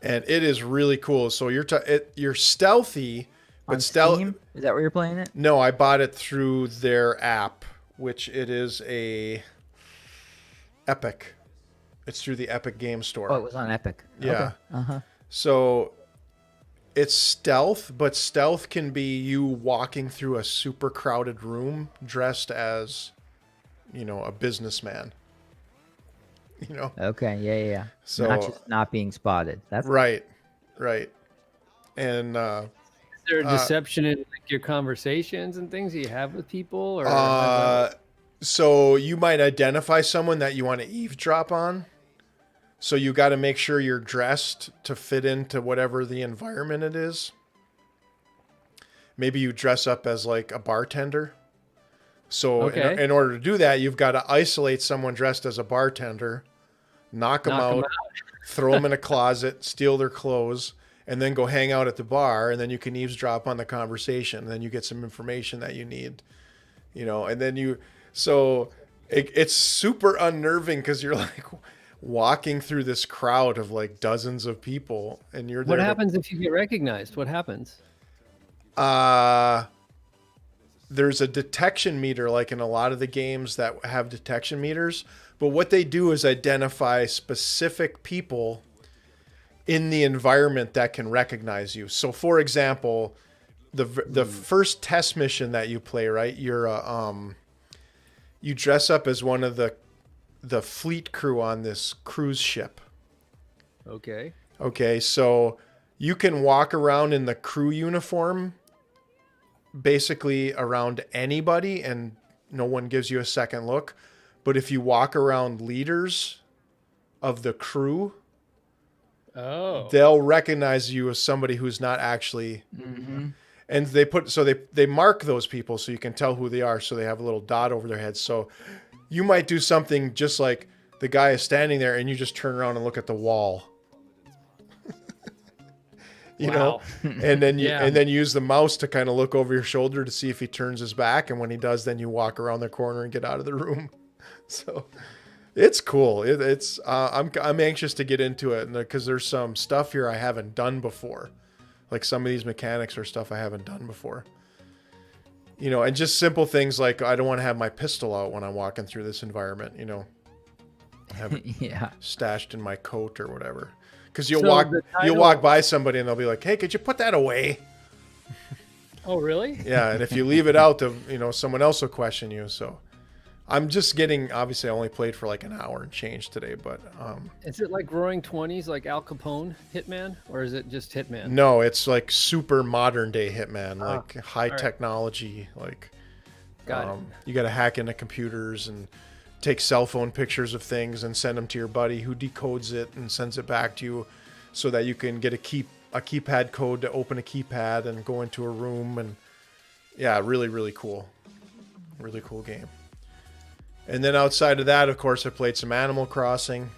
and it is really cool. So you're stealthy, but On stealth. Steam? Is that where you're playing it? No, I bought it through their app, which it is a Epic. It's through the Epic Game Store. Oh, it was on Epic. Yeah. Okay. Uh-huh. So it's stealth, but stealth can be you walking through a super crowded room dressed as, a businessman. Okay. Yeah. So not just not being spotted. That's right. And Is there a deception in like your conversations and things that you have with people, or so you might identify someone that you want to eavesdrop on. So you got to make sure you're dressed to fit into whatever the environment it is. Maybe you dress up as like a bartender. So Okay. in order to do that, you've got to isolate someone dressed as a bartender, knock them out, throw them in a closet, steal their clothes, and then go hang out at the bar. And then you can eavesdrop on the conversation. And then you get some information that you need, and then it's super unnerving because you're like walking through this crowd of like dozens of people, and you're there. what happens if you get recognized? What happens? There's a detection meter, like in a lot of the games that have detection meters. But what they do is identify specific people in the environment that can recognize you. So, for example, the first test mission that you play, right? You're you dress up as one of the fleet crew on this cruise ship. Okay. Okay, so you can walk around in the crew uniform basically around anybody and no one gives you a second look. But if you walk around leaders of the crew, they'll recognize you as somebody who's not actually. Mm-hmm. And they mark those people so you can tell who they are. So they have a little dot over their heads. So you might do something just like the guy is standing there and you just turn around and look at the wall. you know, and then and then use the mouse to kind of look over your shoulder to see if he turns his back. And when he does, then you walk around the corner and get out of the room. So it's cool. I'm anxious to get into it because there's some stuff here I haven't done before. Like some of these mechanics are stuff I haven't done before. And just simple things like I don't want to have my pistol out when I'm walking through this environment, have it stashed in my coat or whatever. Because you'll walk by somebody and they'll be like, "Hey, could you put that away?" Oh, really? Yeah, and if you leave it out, someone else will question you. So I'm just obviously I only played for like an hour and change today, but is it like Roaring 20s, like Al Capone Hitman, or is it just Hitman? No, it's like super modern day Hitman, like high technology, like Got it. You got to hack into computers and take cell phone pictures of things and send them to your buddy, who decodes it and sends it back to you, so that you can get a keypad code to open a keypad and go into a room. And yeah, really, really cool. Really cool game. And then outside of that, of course, I played some Animal Crossing.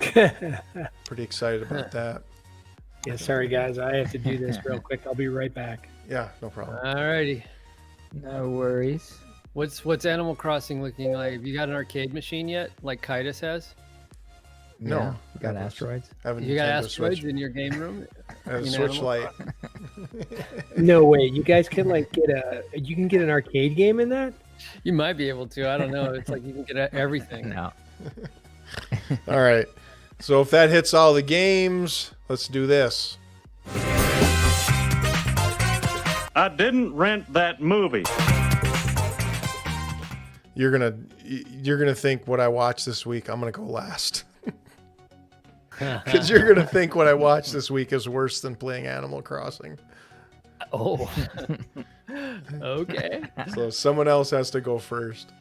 Pretty excited about that. Yeah, sorry guys, I have to do this real quick. I'll be right back. Yeah, no problem. Alrighty. No worries. What's Animal Crossing looking like? Have you got an arcade machine yet, like Kitus has? No, Yeah, you got asteroids. I have a You got Nintendo asteroids Switch. in your game room? I have a in Switch Animal Lite. No way, you guys can like get an arcade game in that? You might be able to. I don't know. It's like you can get everything. No. All right. So if that hits all the games, let's do this. I didn't rent that movie. You're gonna think what I watched this week. I'm gonna go last. Because you're gonna think what I watched this week is worse than playing Animal Crossing. Oh. Okay. So someone else has to go first.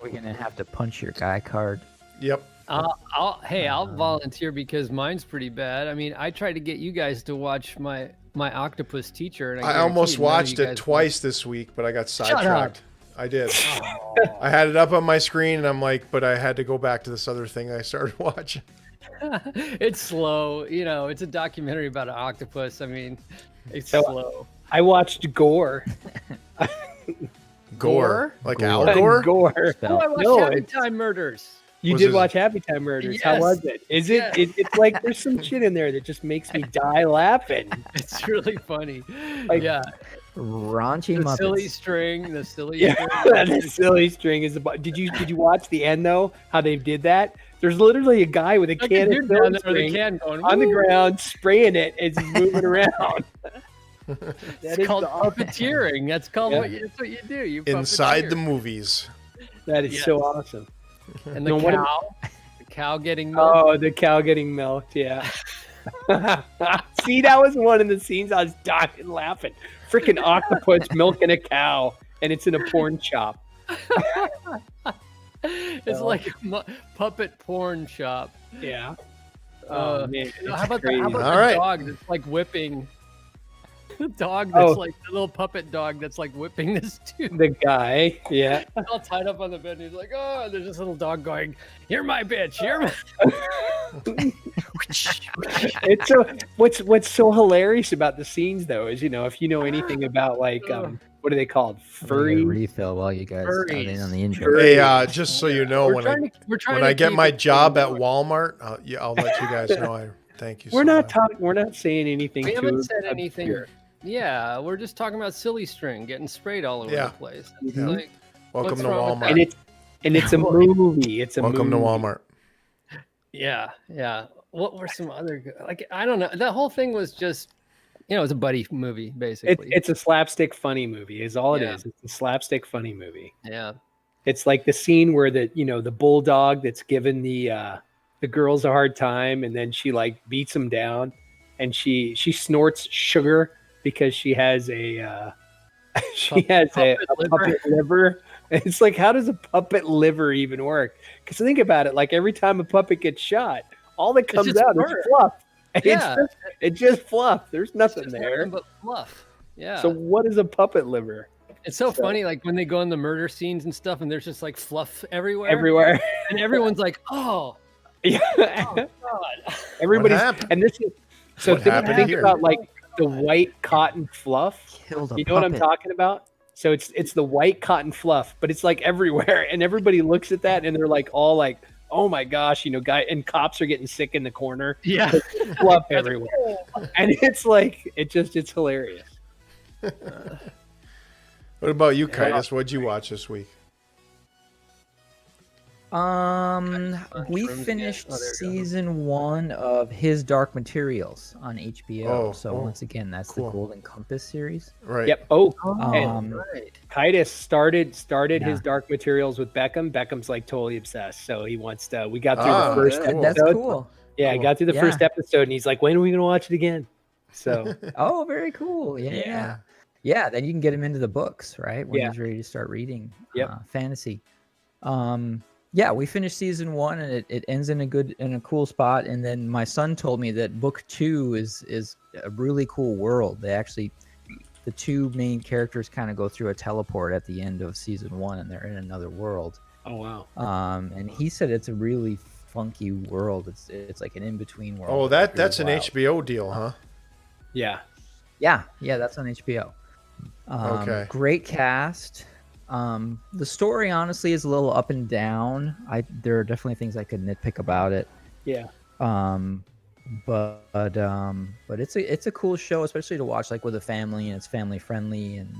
We're gonna have to punch your guy card. Yep. I'll volunteer because mine's pretty bad. I mean, I tried to get you guys to watch my Octopus Teacher, and I almost watched it twice this week, but I got sidetracked. I did. Oh. I had it up on my screen, and I'm like, but I had to go back to this other thing I started watching. It's slow, you know. It's a documentary about an octopus. I mean, it's So- slow. I watched Gore. Gore? Like Gore. Al Gore? Gore. Spell. Oh, I watched No, Happy it's- Time Murders. You Was did his- watch Happy Time Murders. How Yes. was it? Is it, Yes. it's like there's some shit in there that just makes me die laughing. It's really funny. Like- Yeah, Raunchy the Muppets. silly string, the silly. Yeah, string. that silly string is about. Did you watch the end though? How they did that? There's literally a guy with a Like a can of dude down silly there with a string can going on the "Woo!" ground, spraying it as he's moving around. It's called awesome. puppeteering. That's called Yeah. that's what you do. You Inside the puppeteer. movies. That is so awesome. And the No, what- cow getting milk. Oh, the cow getting milked. Yeah. See, that was one of the scenes I was dying laughing. Freaking octopus milking a cow, and it's in a porn shop. It's like a puppet porn shop. Yeah. Oh man, You know, it's how about crazy. the All right. dog that's like whipping? The dog that's Oh. like the little puppet dog that's like whipping this dude. The guy, yeah. He's all tied up on the bed. And he's like, oh, and there's this little dog going, "You're my bitch. You're my." It's so what's so hilarious about the scenes though is, you know, if you know anything about like what are they called, We're furry? gonna refill while you guys are in Furries. on the intro. Hey, just so you know, We're when trying to- we're trying when to I get keep my it job at going. Walmart, I'll let you guys know. Thank you. We're so not much. talking. We're not saying anything. We too haven't said anything. obscure. Yeah, we're just talking about silly string getting sprayed all over Yeah. the place. It's Mhm. like, Welcome what's to wrong with Walmart. And it's a movie. It's a Welcome to movie. Walmart. yeah. What were some other like? I don't know. That whole thing was just, you know, it's a buddy movie basically. It's a slapstick funny movie. Is all it Yeah. is. It's a slapstick funny movie. yeah. It's like the scene where the bulldog that's given the girls a hard time, and then she like beats him down, and she snorts sugar because she has a Puppet liver. puppet liver. And it's like, how does a puppet liver even work? Because think about it, like every time a puppet gets shot, all that comes just out fur. is fluff. Yeah. It's just fluff. There's It's nothing just there. nothing but fluff. Yeah. So what is a puppet liver? it's so so- funny, like when they go in the murder scenes and stuff, and there's just like fluff everywhere. Everywhere. And everyone's like, oh, Yeah. God. Everybody's happened? and this is so What think happened here? about like the white cotton fluff. Killed a You know what I'm puppet. talking about? So it's the white cotton fluff, but it's like everywhere, and everybody looks at that and they're like all like, "Oh my gosh!" You know, and cops are getting sick in the corner. Yeah. Fluff everywhere, and it's like it's hilarious. What about you, Kitus? What'd you watch this week? We Mushrooms, finished yeah. Oh, there you go. season 1 of His Dark Materials on HBO. Oh, so oh, once again, that's cool. the Golden Compass series. Right. Yep. Oh, Um, Right. Kitus started Yeah. his Dark Materials with Beckham. Beckham's like totally obsessed, so he wants to. We got through Ah, the first yeah. episode. That's cool. Yeah, I Cool. got through the Yeah. first episode, and he's like, "When are we gonna watch it again?" So Oh, very cool. Yeah. Yeah. Yeah, then you can get him into the books, right? When Yeah. he's ready to start reading Yep. fantasy. yeah, we finished season 1 and it ends in a cool spot. And then my son told me that book 2 is a really cool world. The two main characters kind of go through a teleport at the end of season 1 and they're in another world. Oh wow. And he said it's a really funky world. It's like an in-between world. Oh, that's an wild. HBO deal, huh? Yeah. Yeah, that's on HBO. Okay. Great cast. The story honestly is a little up and down. There are definitely things I could nitpick about it. Yeah. But it's a cool show, especially to watch like with a family, and it's family friendly, and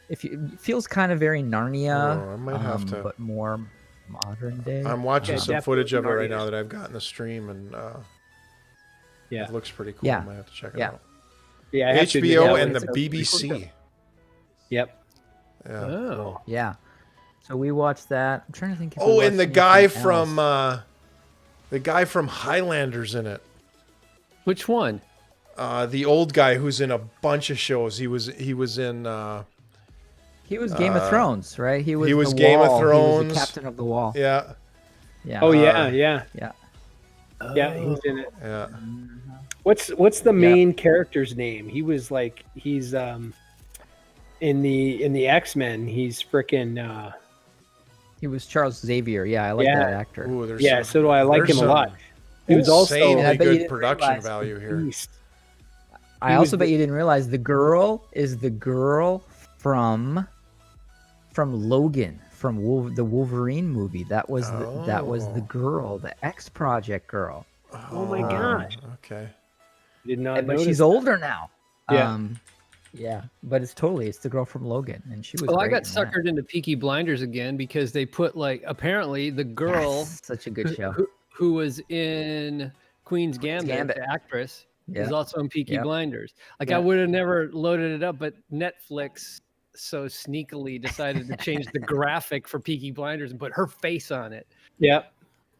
it feels kind of very Narnia. Oh, I might have to. But more modern day. I'm watching some footage of it right Narnia. now that I've got in the stream, and it looks pretty cool. Yeah. I might have to check it Yeah. out. Yeah. I have to admit, HBO that and the was a pretty cool BBC. show. Yep. Yeah. Oh. Yeah. So we watched that. I'm trying to think. If we Oh, watched and the anything guy else. from Highlanders in it. Which one? The old guy who's in a bunch of shows. He was in. He was Game of Thrones, right? He was the Game of Wall. He Thrones. was the captain of the Wall. Yeah. Yeah. Oh yeah. Yeah. Yeah. He's in it. Yeah. What's the main character's name? He's in the X-Men. He's freaking He was Charles Xavier. Yeah, I like that actor. Ooh, there's yeah, some- so do I. like there's him a lot. some He was also insanely I bet you good didn't production realize value here. beast. I He also was bet you didn't realize the girl is the girl from Logan, from the Wolverine movie. That was the girl, the X Project girl. Oh my gosh. Okay. Did not But notice. she's older now. Yeah. Yeah, but it's the girl from Logan, and she was. Well, I great got in that. suckered into Peaky Blinders again because they put apparently the girl Yes, such a good show. who was in Queen's Gambit, the actress, is also in Peaky Blinders. I would have never loaded it up, but Netflix so sneakily decided to change the graphic for Peaky Blinders and put her face on it. Yep.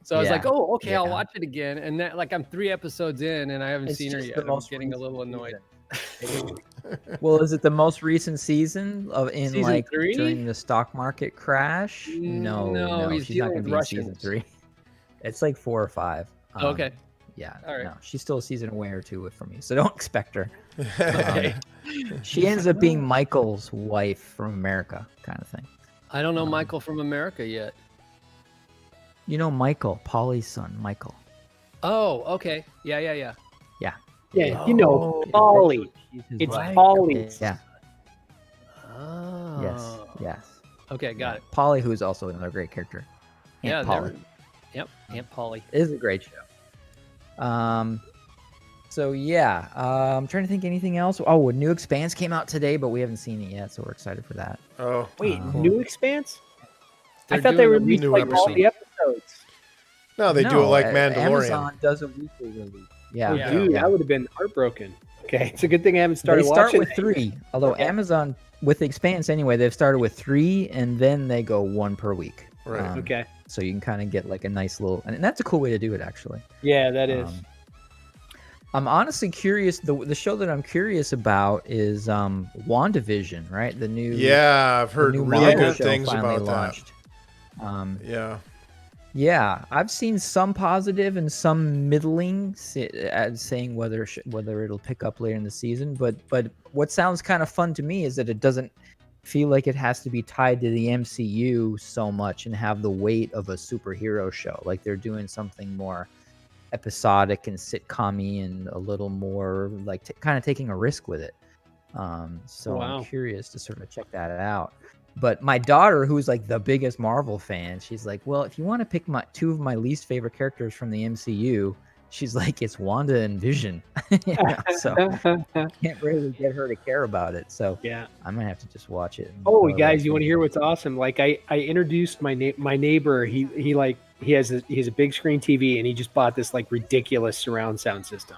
So I was like, oh, okay, Yeah. I'll watch it again. And that, I'm 3 episodes in and I haven't It's seen her just yet. the I'm most getting a recent little annoyed. Well, is it the most recent season in Season 3? during the stock market crash? No, he's she's not dealing going to with be in season Russians. 3. It's like 4 or 5. Okay. Yeah. All right. No, she's still a season away or 2 from me, so don't expect her. Okay. She ends up being Michael's wife from America, kind of thing. I don't know Michael from America yet. You know Michael, Polly's son, Michael. Oh, okay. Yeah. Yeah. Yeah, you know, Polly. She's his It's wife. Polly. Yeah. Oh. Yes. Okay, got it. Polly, who's also another great character. Aunt Polly. Yep, Aunt Polly. It is a great show. So yeah, I'm trying to think anything else. Oh, a new Expanse came out today, but we haven't seen it yet, so we're excited for that. Oh. Wait, new Expanse? They're I thought they doing a released new all episode. the episodes. No, they do it like Mandalorian. Amazon does a weekly release. Yeah, Yeah. Dude, I would have been heartbroken. Okay, it's a good thing I haven't started They start watching. with 3. Although Okay. Amazon, with the Expanse anyway, they've started with 3, and then they go 1 per week. Right. Okay. So you can kind of get like a nice little, and that's a cool way to do it, actually. Yeah, that is. I'm honestly curious. The show that I'm curious about is WandaVision, right? The new Yeah, I've heard the new really Marvel good show things finally about launched. that. Yeah, I've seen some positive and some middling, saying whether it'll pick up later in the season. But what sounds kind of fun to me is that it doesn't feel like it has to be tied to the MCU so much and have the weight of a superhero show. Like they're doing something more episodic and sitcom-y and a little more like kind of taking a risk with it. So Wow. I'm curious to sort of check that out. But my daughter, who's like the biggest Marvel fan, she's like, well, if you want to pick 2 of my least favorite characters from the MCU, she's like, it's Wanda and Vision. So can't really get her to care about it. So Yeah. I'm gonna have to just watch it. Oh, guys, you want to hear what's awesome? Like I introduced my neighbor. He has a big screen TV and he just bought this like ridiculous surround sound system.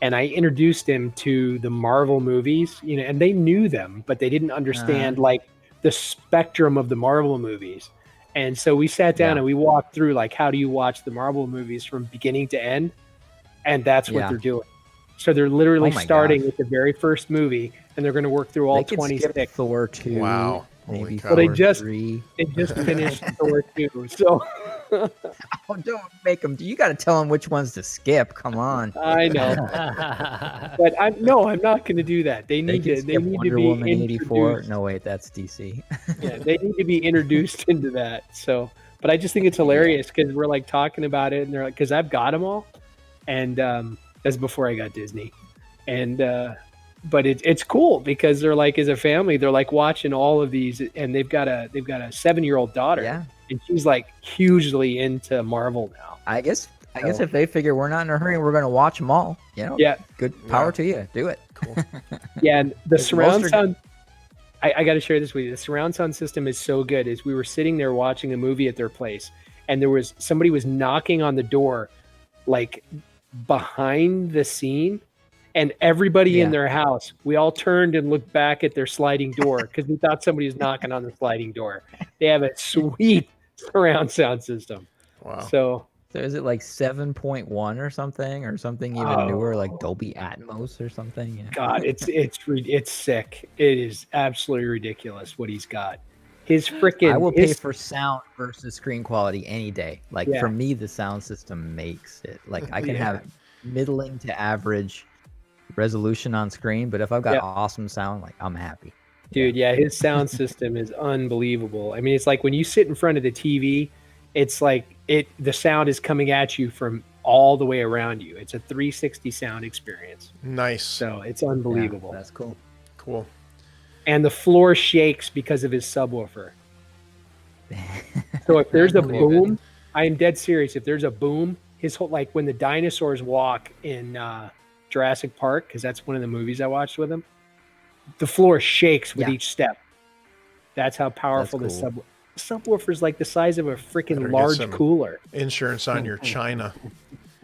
And I introduced him to the Marvel movies, and they knew them, but they didn't understand like the spectrum of the Marvel movies. And so we sat down and we walked through like, how do you watch the Marvel movies from beginning to end? And that's what they're doing. So they're literally starting with the very first movie and they're going to work through all they could 26. skip Thor 2. Wow. maybe cow. But Thor 3. It just finished Thor 2. So Oh, don't make them. You got to tell them which ones to skip. Come on. I know. But I'm not going to do that. They need can to skip be Wonder Woman 84. introduced. No, wait, that's DC. Yeah, they need to be introduced into that. So, but I just think it's hilarious because we're like talking about it, and they're like, because I've got them all, and that's before I got Disney, and but it's cool because they're like, as a family, they're like watching all of these, and they've got a 7-year-old daughter, Yeah. and she's like hugely into Marvel now. I guess if they figure we're not in a hurry, we're going to watch them all. You know. Yeah. Good power to you. Do it. Cool. Yeah, and the surround most are- sound. I got to share this with you. The surround sound system is so good. As we were sitting there watching a movie at their place, and somebody was knocking on the door, like behind the scene, and everybody in their house, we all turned and looked back at their sliding door because we thought somebody was knocking on the sliding door. They have a sweet surround sound system. Wow. So is it like 7.1 or something even newer, like Dolby Atmos or something? Yeah. God, it's sick. It is absolutely ridiculous what he's got. His freaking. I will pay for sound versus screen quality any day. Like for me, the sound system makes it. Like I can have middling to average resolution on screen, but if I've got awesome sound, like I'm happy. Dude, yeah, his sound system is unbelievable. I mean, it's like when you sit in front of the TV, it's like the sound is coming at you from all the way around you. It's a 360 sound experience. Nice. So it's unbelievable. Yeah, that's cool. Cool. And the floor shakes because of his subwoofer. So if there's a boom, I am dead serious. If there's a boom, his whole, like when the dinosaurs walk in Jurassic Park, because that's one of the movies I watched with him, the floor shakes with each step. That's how powerful the subwoofer is. Like the size of a freaking large cooler. Insurance on your China.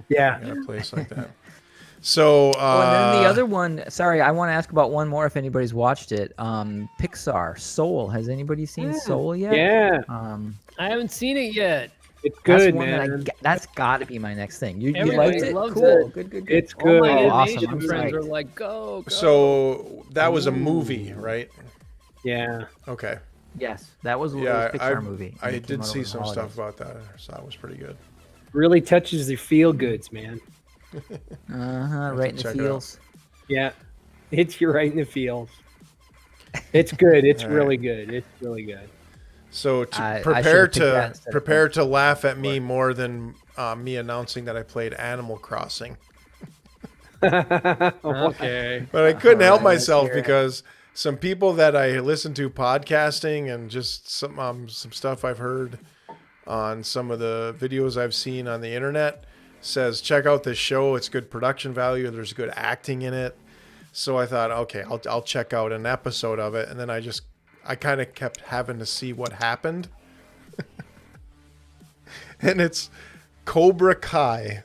Yeah. In a place like that. So, and then the other one, sorry, I want to ask about one more if anybody's watched it. Pixar, Soul. Has anybody seen Soul yet? Yeah. I haven't seen it yet. It's good, man. That's got to be my next thing. You Everybody liked it? loves Cool. it. Good. It's All good. my awesome. Asian I'm friends psyched. are like, go. So that was a movie, right? Yeah. Okay. Yes, that was a Pixar movie. I It came did out see over the some holidays. stuff about that. So that was pretty good. Really touches the feel goods, man. Right in the check it out. feels. Yeah. Hits you right in the feels. It's good. It's All really good. It's really good. So I prepare should've picked that instead of prepare to laugh at me more than me announcing that I played Animal Crossing. Okay. But I couldn't help All right, let's myself hear it. because some people that I listen to podcasting and just some stuff I've heard on some of the videos I've seen on the internet says, check out this show. It's good production value. There's good acting in it. So I thought, okay, I'll check out an episode of it. And then I kind of kept having to see what happened. And it's Cobra Kai.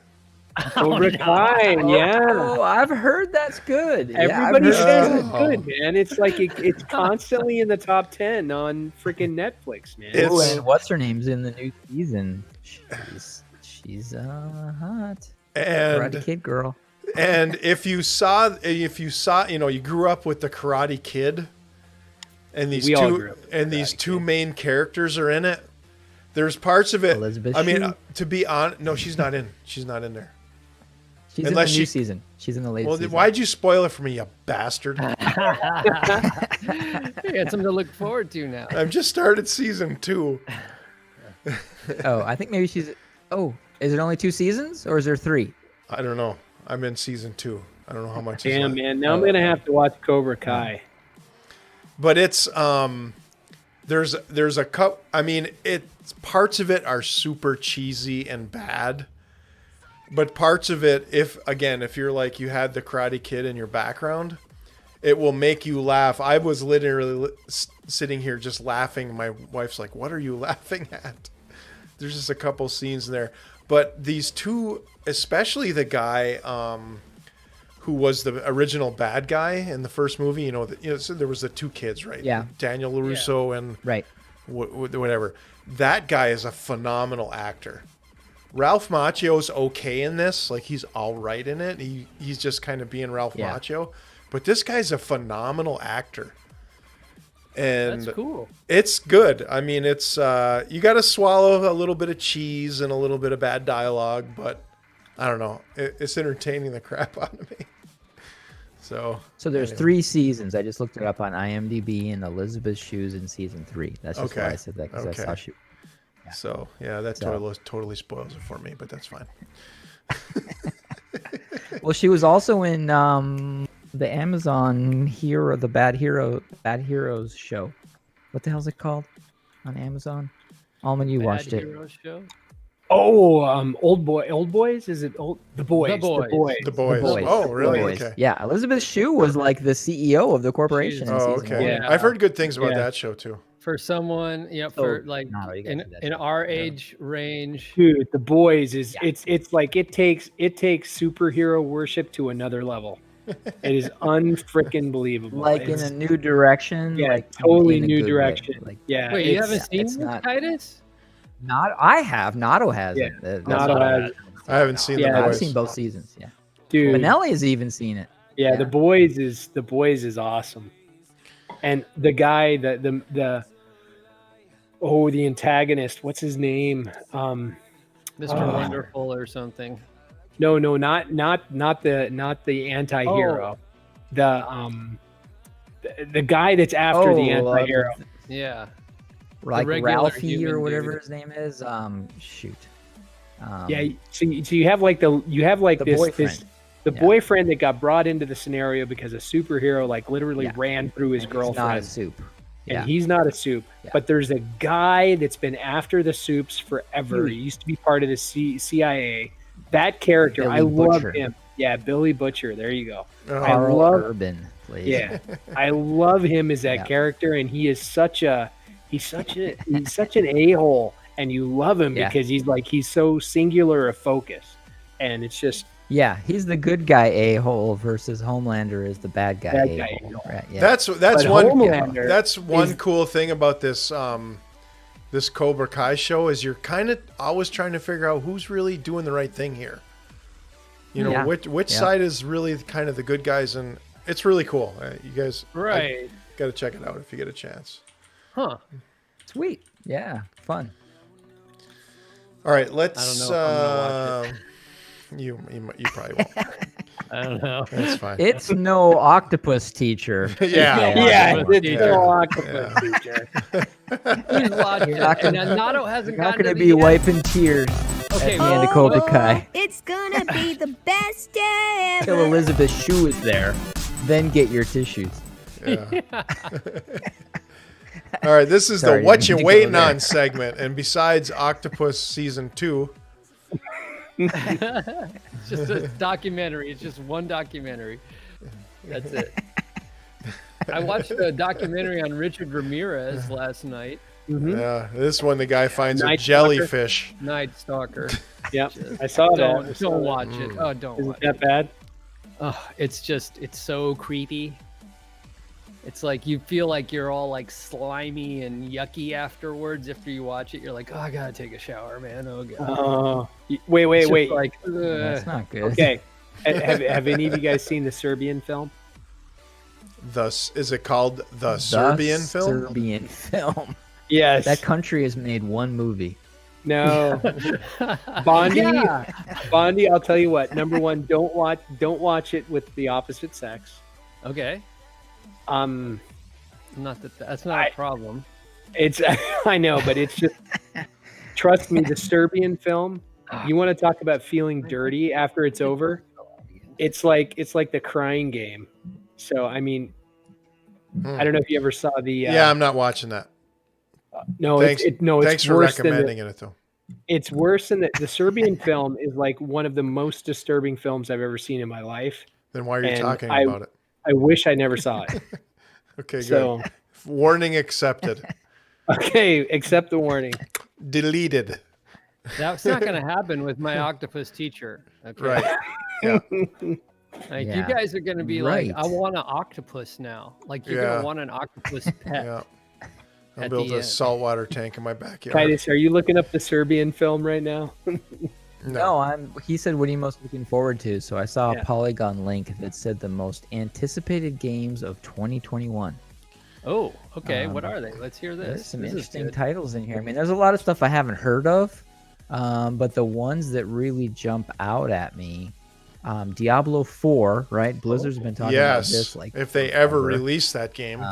Cobra Kai, yeah. Oh, I've heard that's good. Everybody yeah, says I've it's heard good, man. It's like it's constantly in the top 10 on freaking Netflix, man. It's- Oh, and what's her name's in the new season? She's hot. Karate And Kid girl. and if you saw, you grew up with the Karate Kid, and these We all grew up with and the these Karate two Kid. main characters are in it. There's parts of it. Elizabeth I mean, Shue? to be honest, no, she's not in. She's not in there. She's Unless in the new she- season. She's in the latest Well, then season. why'd you spoil it for me, you bastard? You got something to look forward to now. I've just started season 2. Oh, I think maybe she's. Oh, is it only 2 seasons or is there 3? I don't know. I'm in season 2. I don't know how much. is Damn, left. man. Now I'm gonna have to watch Cobra Kai. But it's there's a cup. I mean, parts of it are super cheesy and bad. But parts of it, if you're like you had the Karate Kid in your background, it will make you laugh. I was literally sitting here just laughing. My wife's like, "What are you laughing at?" There's just a couple scenes in there. But these two, especially the guy who was the original bad guy in the first movie, so there was the 2 kids, right? Yeah. Daniel LaRusso and Right. whatever. That guy is a phenomenal actor. Ralph Macchio's okay in this. Like, he's all right in it. He's just kind of being Ralph Yeah. Macchio. But this guy's a phenomenal actor. And That's cool. it's good. I mean, it's you got to swallow a little bit of cheese and a little bit of bad dialogue, but I don't know. It's entertaining the crap out of me. So there's 3 seasons. I just looked it up on IMDb, and Elizabeth Shue's in season 3. That's just why I said that, because that's how she. Yeah. So that totally spoils it for me, but that's fine. Well, she was also in the Amazon Hero, the Bad Heroes show. What the hell's it called on Amazon? Alman, you watched it. Hero Show? Oh, Old Boys? Is it The Boys? The Boys. Oh, really? Boys. Okay. Yeah, Elizabeth Shue was like the CEO of the corporation. In season okay. 1. Yeah. I've heard good things about that show too. For someone, for like you gotta do that in show. our age range. Dude, The Boys is it's like it takes superhero worship to another level. It is unfreaking believable. Like in a new direction. Yeah, like totally in a new good way. direction. Like, Yeah. Wait, you it's- haven't seen it's not- Titus? I have. Nato has Yeah, it. That's Nato what has it. I haven't seen Yeah, The I've Boys. seen both seasons. Yeah, Dude. Benelli has even seen it. Yeah, Yeah. The Boys is awesome. And the guy, the antagonist, what's his name? Mr. Oh. Wonderful or something. No, not the anti-hero. The guy that's after the anti-hero. Yeah. Like regular Ralphie human or whatever dude. his name is. Shoot. Yeah, so you have like the this boyfriend. the Yeah. boyfriend that got brought into the scenario because a superhero like literally Yeah. ran through his He's not a girlfriend. soup. And Yeah. he's not a soup. Yeah. But there's a guy that's been after the soups forever. Huey. He used to be part of the CIA. That character, Billy I love Butcher. him. Yeah, Billy Butcher. There you go. Oh. I Carl love- Urban. Please. Yeah, I love him as that Yeah. character, and he is such an a-hole, and you love him Yeah. because he's so singular of focus, and it's just Yeah, he's the good guy a-hole versus Homelander is the bad guy Bad guy a-hole. a-hole. Right, yeah. That's But one Homelander that's one is- cool thing about this this Cobra Kai show is you're kind of always trying to figure out who's really doing the right thing here. You know, Yeah. which Yeah. side is really kind of the good guys, and it's really cool. You guys Right. got to check it out if you get a chance. Huh. Sweet. Yeah, fun. All right, let's. I don't know if I'm gonna You probably won't. I don't know. That's fine. It's no octopus teacher. Yeah. yeah, Octopus it's teacher. no octopus teacher. Please watch it. not gonna- And Nato hasn't You're not gotten going to to be the end. wiping tears Okay, at the end of Cobra Kai. It's gonna be the best day Till ever. Elizabeth Shue is there. Then get your tissues. Yeah. All right, this is Sorry, the What didn't You mean to go Waiting there. On segment, and besides Octopus season 2, It's just a documentary. It's just one documentary. That's it. I watched a documentary on Richard Ramirez last night. yeah, this one the guy finds Night a jellyfish. Night Stalker. Yep, I saw that. Don't watch it. Oh, don't Is it watch that it. bad? Oh, it's so creepy. It's like you feel like you're all like slimy and yucky afterwards. After you watch it, you're like, oh, I gotta take a shower, man. Oh god. Wait, It's just wait. Like, That's not good. Okay, have any of you guys seen the Serbian film? Thus, is it called the Serbian film? Serbian film. Yes. That country has made one movie. No. Bondi. Yeah. Bondi. I'll tell you what. Number one, don't watch it with the opposite sex. Okay. It's That's not a problem. I know, but it's just trust me. The Serbian film. You want to talk about feeling dirty after it's over? It's like the Crying Game. So I mean, I don't know if you ever saw the. Yeah, I'm not watching that. No, Thanks, it's thanks for worse recommending it, though. It's worse than the Serbian film is like one of the most disturbing films I've ever seen in my life. Then why are you And talking I- about it? I wish I never saw it. Okay, good. So Warning accepted. okay, accept the warning. Deleted. That's not gonna happen with my octopus teacher. Okay. Right. Yeah. Like Yeah. you guys are gonna be like, I Right. want an octopus now. Like you're Yeah. gonna want an octopus pet. Yeah. I'll At build the a end. saltwater tank in my backyard. Titus, are you looking up the Serbian film right now? No, he said, what are you most looking forward to? So I saw Yeah. a Polygon link that said the most anticipated games of 2021. Oh, okay. What Um, are they? Let's hear There's this. some This is interesting good. titles in here. I mean, there's a lot of stuff I haven't heard of, but the ones that really jump out at me, Diablo 4, right? Blizzard's been talking about this Yes, like if they ever forever. release that game.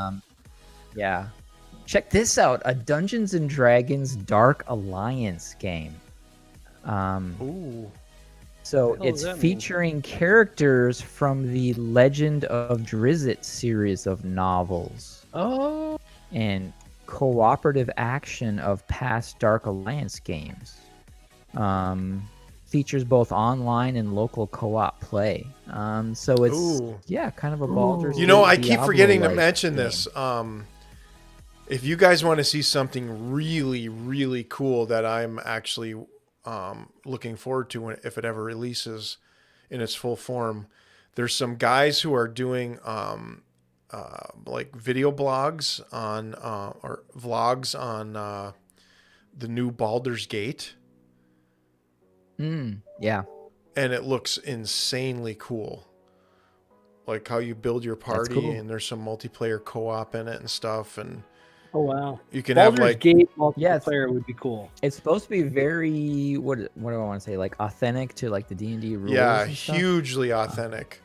Yeah. Check this out, a Dungeons and Dragons Dark Alliance game. Ooh. So What the hell it's does that mean? featuring characters from the Legend of Drizzt series of novels Oh, and cooperative action of past Dark Alliance games. Features both online and local co-op play. So it's Ooh. kind of a Baldur's You know, Gate I keep forgetting to Diablo-like mention game. this. If you guys want to see something really, really cool that I'm actually looking forward to if it ever releases in its full form, there's some guys who are doing like video blogs on or vlogs on the new Baldur's Gate, Yeah. and it looks insanely cool. Like how you build your party, cool. and there's some multiplayer co-op in it and stuff, and Oh wow. you can Baldur's have like Gate Yeah, it's- multiplayer would be cool. It's supposed to be very what do I want to say, like authentic to like the D&D rules. yeah, and stuff. hugely authentic.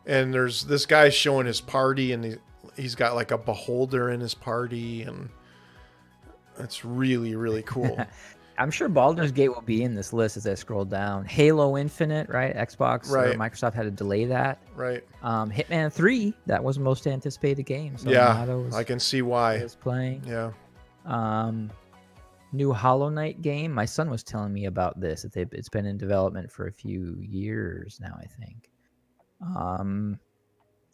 And there's this guy showing his party, and he's got like a beholder in his party, and it's really, really cool. I'm sure Baldur's Gate will be in this list as I scroll down. Halo Infinite, right? Xbox or Right. Microsoft had to delay that. Right. Hitman 3, that was the most anticipated game. So Yeah, Amato was, I can see why. was playing. Yeah. New Hollow Knight game. My son was telling me about this. It's been in development for a few years now, I think.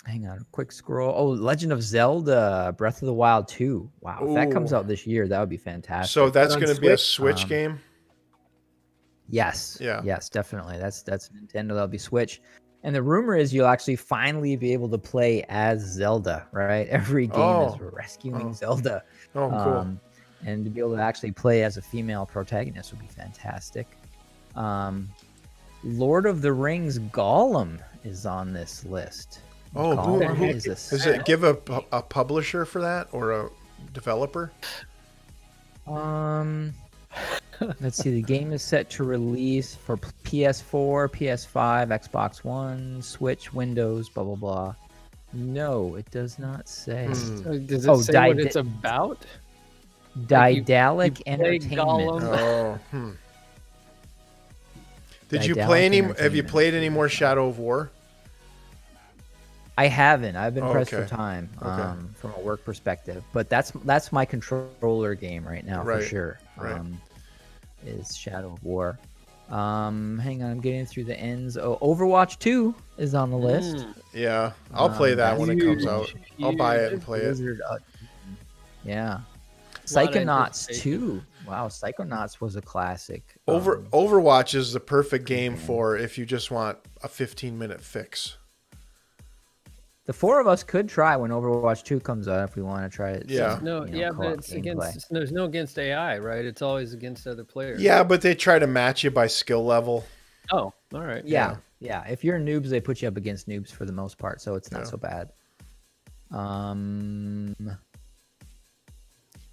Hang on, a quick scroll. Oh, Legend of Zelda Breath of the Wild 2. Wow, if that comes Ooh. out this year, that would be fantastic. So that's on going to be a Switch? Switch game? Yes. Yeah. Yes, definitely. That's Nintendo. That'll be Switch. And the rumor is you'll actually finally be able to play as Zelda, right? Every game is rescuing Zelda. Oh, cool. And to be able to actually play as a female protagonist would be fantastic. Lord of the Rings Gollum is on this list. Oh, Gollum is a Does it give a publisher for that or a developer? Let's see. The game is set to release for PS4, PS5, Xbox One, Switch, Windows, blah blah blah. No, it does not say. so does it say what it's about? Daedalic you play Entertainment. Gollum? Oh. Did you Daedalic play any? Have you Entertainment. played any more Shadow of War? I haven't. I've been Oh, pressed okay. for time Okay. from a work perspective, but that's my controller game right now Right, for sure. right. Is Shadow of War. Hang on, I'm getting through the ends. Oh, Overwatch 2 is on the list. Yeah, I'll play that when it comes huge, out. I'll buy it and play it. Blizzard, yeah. Lot of Psychonauts anticipation. 2. Wow, Psychonauts was a classic. Overwatch is the perfect game for if you just want a 15-minute fix. The four of us could try when Overwatch 2 comes out if we want to try it. Yeah. No, you know, yeah, co-op but it's gameplay. against. There's no against AI, right? It's always against other players. Yeah, but they try to match you by skill level. Oh, all right. Yeah. If you're noobs, they put you up against noobs for the most part, so it's not so bad.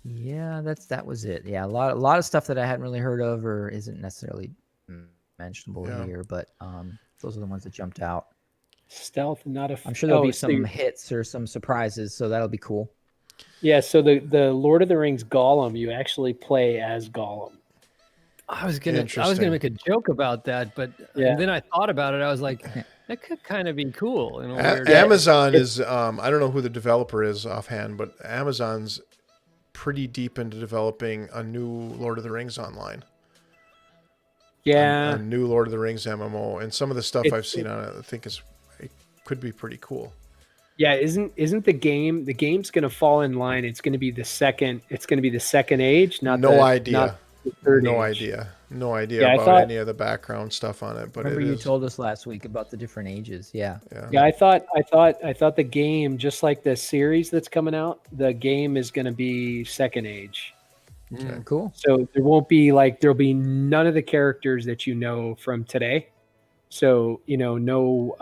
Yeah, that was it. Yeah, a lot of stuff that I hadn't really heard of or isn't necessarily mentionable Yeah. here, but those are the ones that jumped out. Stealth, not a. I'm sure there'll be so some hits or some surprises, so that'll be cool. Yeah, so the Lord of the Rings Gollum, you actually play as Gollum. I was gonna Interesting. make a joke about that, but Yeah. then I thought about it. I was like, that could kind of be cool. In a weird Amazon is I don't know who the developer is offhand, but Amazon's pretty deep into developing a new Lord of the Rings online. Yeah, A new Lord of the Rings MMO, and some of the stuff It's- I've seen on it, I think it could be pretty cool. yeah. Isn't the game's going to fall in line? It's going to be the second. It's going to be the second age. Not No the, idea. Not the third No age. idea. No idea Yeah, I about thought- any of the background stuff on it. But Remember it you is. told us last week about the different ages. Yeah. Yeah, I thought the game, just like the series that's coming out, the game is going to be second age. Cool. So there'll be none of the characters that you know from today. So no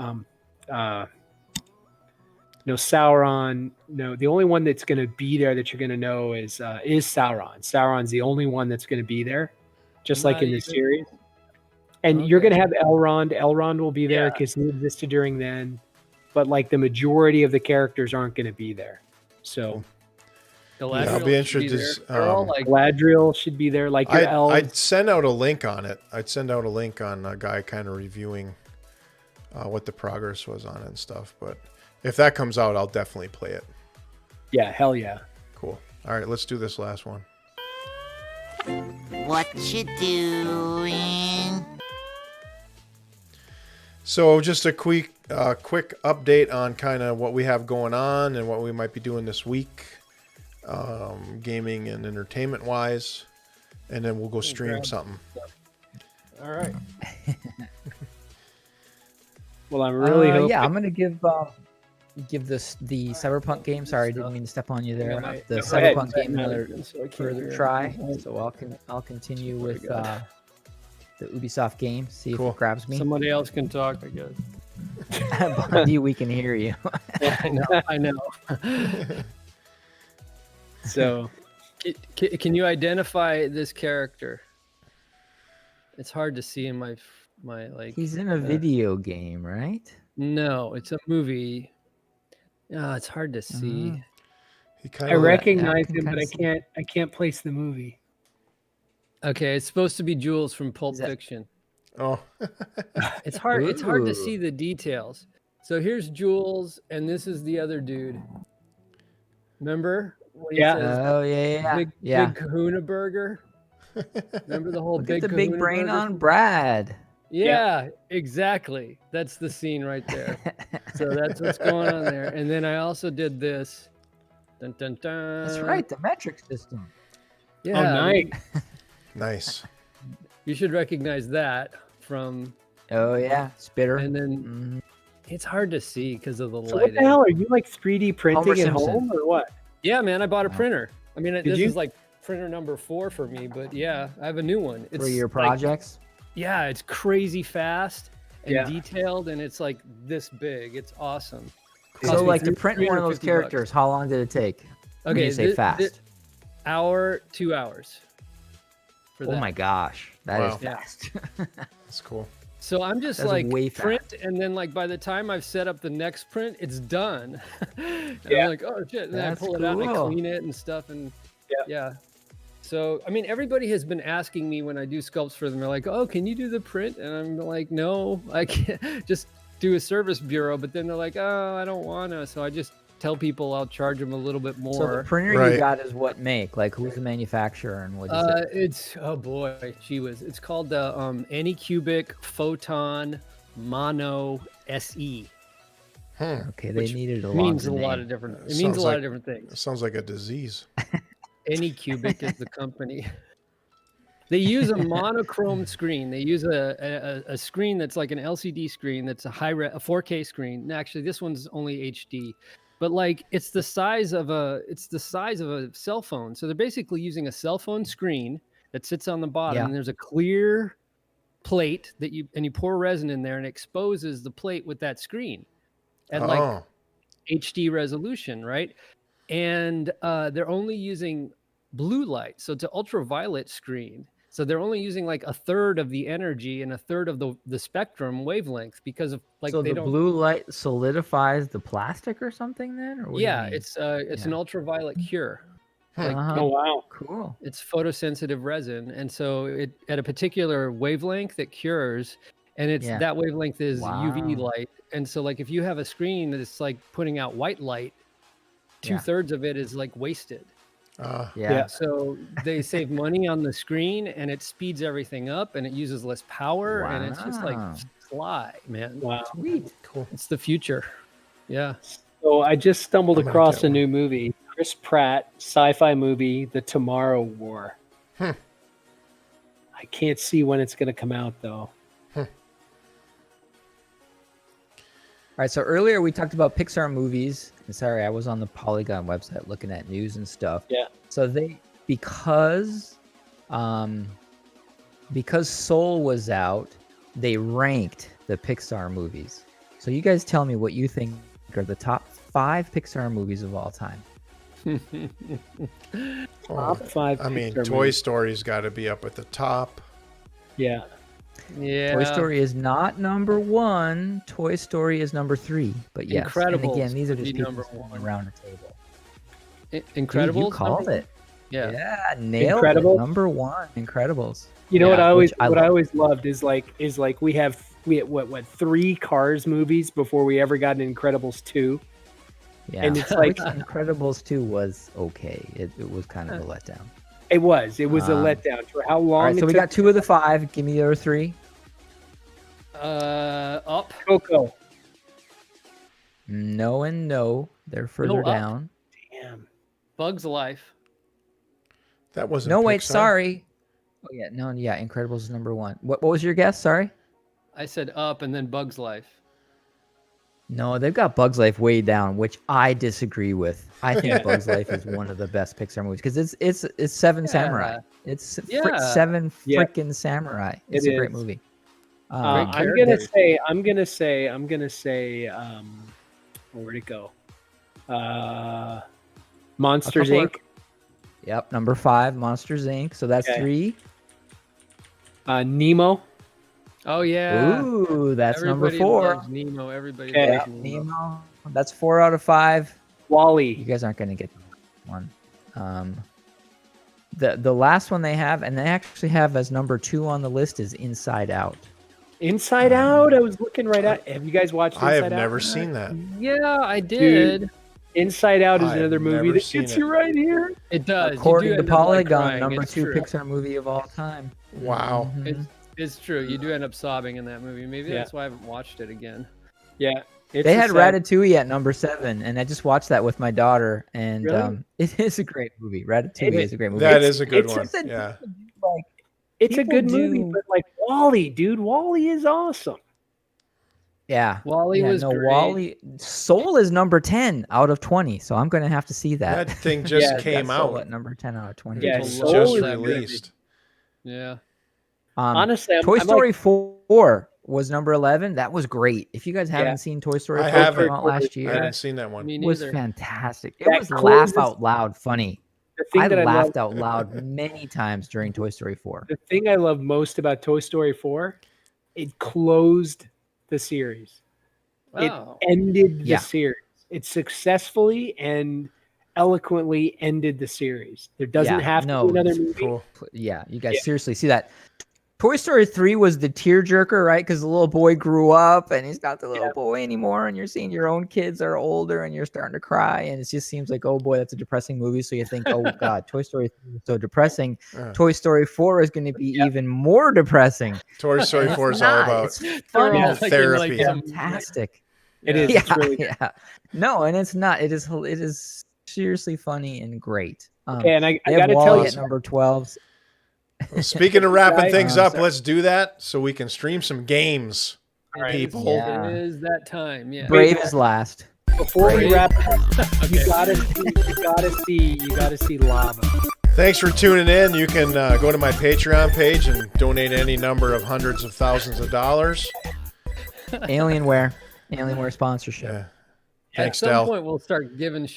no Sauron. No, the only one that's going to be there that you're going to know is Sauron. Sauron's the only one that's going to be there, just like in the series. And you're going to have Elrond. Elrond will be there because he existed during then. But like the majority of the characters aren't going to be there. So I'll be interested. Galadriel should be there. Like your elves. I'd send out a link on it. I'd send out a link on a guy kind of reviewing what the progress was on it and stuff. But if that comes out, I'll definitely play it. Yeah, hell yeah. Cool. All right, let's do this last one. What you doing? So just a quick update on kind of what we have going on and what we might be doing this week, gaming and entertainment wise, and then we'll go stream something. All right. Well, I'm really hoping. Yeah, I'm gonna give this the Cyberpunk game. Sorry, I didn't mean to step on you there. The Cyberpunk game another further try. So I'll continue with the Ubisoft game. See if it grabs me. Somebody else can talk, I guess. Bundy, we can hear you. I know. So, can you identify this character? It's hard to see in my like. He's in a video game, right? No, it's a movie. It's hard to see. I recognize him, but I can't place the movie. Okay, it's supposed to be Jules from Pulp Fiction. Oh. It's hard. It's hard to see the details. So here's Jules, and this is the other dude. Remember? When he says, Big Kahuna Burger. Remember the whole Look at the big brain on Brad. Yeah, exactly. That's the scene right there. So that's what's going on there. And then I also did this. Dun, dun, dun. That's right, the metric system. Yeah. Oh, nice. Nice. You should recognize that from. Oh yeah, Spitter. And then it's hard to see because of the lighting. What the hell are you like 3D printing at home or what? Yeah, man, I bought a printer. I mean, this is like printer number 4 for me, but yeah, I have a new one. It's for your projects. Yeah, it's crazy fast and detailed, and it's like this big. It's awesome. So, like, to print one of those characters, how long did it take? Okay, when you say fast. 2 hours. Oh my gosh, that is fast. That's cool. So I'm just That's like way print, fast. and then like by the time I've set up the next print, it's done. I'm like, oh shit, and then I pull it out and I clean it and stuff, and yeah. So I mean, everybody has been asking me when I do sculpts for them. They're like, oh, can you do the print? And I'm like, no, I can't. Just do a service bureau. But then they're like, oh, I don't wanna. So I just tell people I'll charge them a little bit more. So the printer you got is what make? Like, who's the manufacturer and what is it? It's It's called the Anycubic Photon Mono SE. Okay, they needed a lot. Means a lot of different. It means a lot of different things. It sounds like a disease. Anycubic is the company. They use a monochrome screen. They use a screen that's like an LCD screen that's a 4K screen. And actually, this one's only HD. But like it's the size of a cell phone. So they're basically using a cell phone screen that sits on the bottom, and there's a clear plate that you pour resin in there and exposes the plate with that screen at like HD resolution, right? And they're only using blue light, so it's an ultraviolet screen. So they're only using like a third of the energy and a third of the spectrum wavelength because of like so the blue light solidifies the plastic or something then? Or what do you mean? It's an ultraviolet cure. Like, oh wow, cool. It's photosensitive resin, and so it at a particular wavelength it cures, and it's that wavelength is UV light. And so like if you have a screen that's like putting out white light, 2/3 of it is like wasted. So they save money on the screen, and it speeds everything up, and it uses less power, and it's just like fly, man. Wow, sweet, cool. It's the future. Yeah. So I just stumbled across a new movie, Chris Pratt sci-fi movie, The Tomorrow War. I can't see when it's going to come out though. All right, so earlier we talked about Pixar movies. Sorry, I was on the Polygon website looking at news and stuff. Yeah. So because Soul was out, they ranked the Pixar movies. So you guys tell me what you think are the top 5 Pixar movies of all time. Top 5. I mean, Pixar Toy movies. Story's got to be up at the top. Yeah. Yeah. Toy Story is not number 1. Toy Story is number 3. But yes, and Incredibles again, these are would just be people number sitting 1. around a table. Incredibles. Dude, you called number it. Yeah. Nailed Incredibles? it. Number 1, Incredibles. You know Yeah, what I love. always loved is like we had 3 Cars movies before we ever got an Incredibles 2. Yeah, And it's like- which Incredibles 2 was okay. It was kind of a letdown. It was a letdown for how long. All right, so it we took got 2 of the 5. Give me the other 3. Up. Coco. No and no. They're further Up. down. Damn. Bugs Life. That wasn't No, wait, Pixar. sorry. Oh yeah, no, yeah. Incredibles is number 1. What was your guess? Sorry. I said Up and then Bugs Life. No, they've got Bugs Life way down, which I disagree with. I think Bugs Life is one of the best Pixar movies because it's 7 Samurai. It's 7 Yeah. freaking samurai. It's It a great is. movie. I'm characters. gonna say. Where'd it go? Monsters couple of- Inc. Yep, number 5, Monsters Inc. So that's Okay. 3. Nemo. Oh yeah. Ooh, that's Everybody number 4. loves Nemo. Everybody Okay. loves Yep, Nemo. Nemo. That's 4 out of 5. You Wally. guys aren't gonna get that one. The last one they have, and they actually have as number 2 on the list, is Inside Out. Inside Out. I was looking right at. Have you guys watched Inside I have Out? never seen that. Yeah, I did. Inside Out is I have another movie never that seen gets it. you right here. It does. According you to do end up, like, Polygon, crying. number It's 2 true. Pixar movie of all time. Wow. Mhm. It's true. You do end up sobbing in that movie. Maybe Yeah. that's why I haven't watched it again. Yeah. It's They a had sad- Ratatouille at number 7, and I just watched that with my daughter, and Really? it is a great movie. Ratatouille is a great movie. That It's- is a good it's one. just a- Yeah. like It's a people good movie, do- but like Wally, dude, Wally is awesome. yeah. Wally Yeah, was no, great. Wally. Soul is number 10 out of 20, so I'm going to have to see that. That thing just Yeah, came That's Soul out. at number 10 out of 20. Yeah, People Soul Just is that movie. released. Yeah. Honestly, Toy I'm Story like, 4 was number 11. That was great. If you guys haven't Yeah. seen Toy Story I 4 haven't. came out last I year, haven't seen that one. Me it was neither. fantastic. It That was closes- laugh out loud funny. the thing I that I love, laughed out loud many times during Toy Story 4. the thing I love most about Toy Story 4, it closed the series. Wow. It ended the Yeah. series. It successfully and eloquently ended the series. There doesn't Yeah, have to no, be another it's movie. Cool. Yeah, you guys Yeah. seriously see that. Toy Story 3 was the tearjerker, right? Because the little boy grew up and he's not the little boy anymore, and you're seeing your own kids are older and you're starting to cry, and it just seems like, oh boy, that's a depressing movie. So you think, oh god, Toy Story 3 is so depressing. Toy Story 4 is going to be even more depressing. Toy Story And 4 it's is all not. about It's They're funny. all Yeah. taking, Therapy. some- Fantastic. It is. Yeah, It's really good. yeah. No, and it's not. It is seriously funny and great. Okay, and I they have got to Wall-E tell you, at number 12. Well, speaking of wrapping things up, sorry. let's do that so we can stream some games. It People. is- Yeah. It is that time. Yeah. Brave is last. before we Right. wrap, you gotta see Lava. Thanks for tuning in. You can go to my Patreon page and donate any number of hundreds of thousands of dollars. Alienware sponsorship. Yeah. At Thanks, some Del. point, we'll start giving shit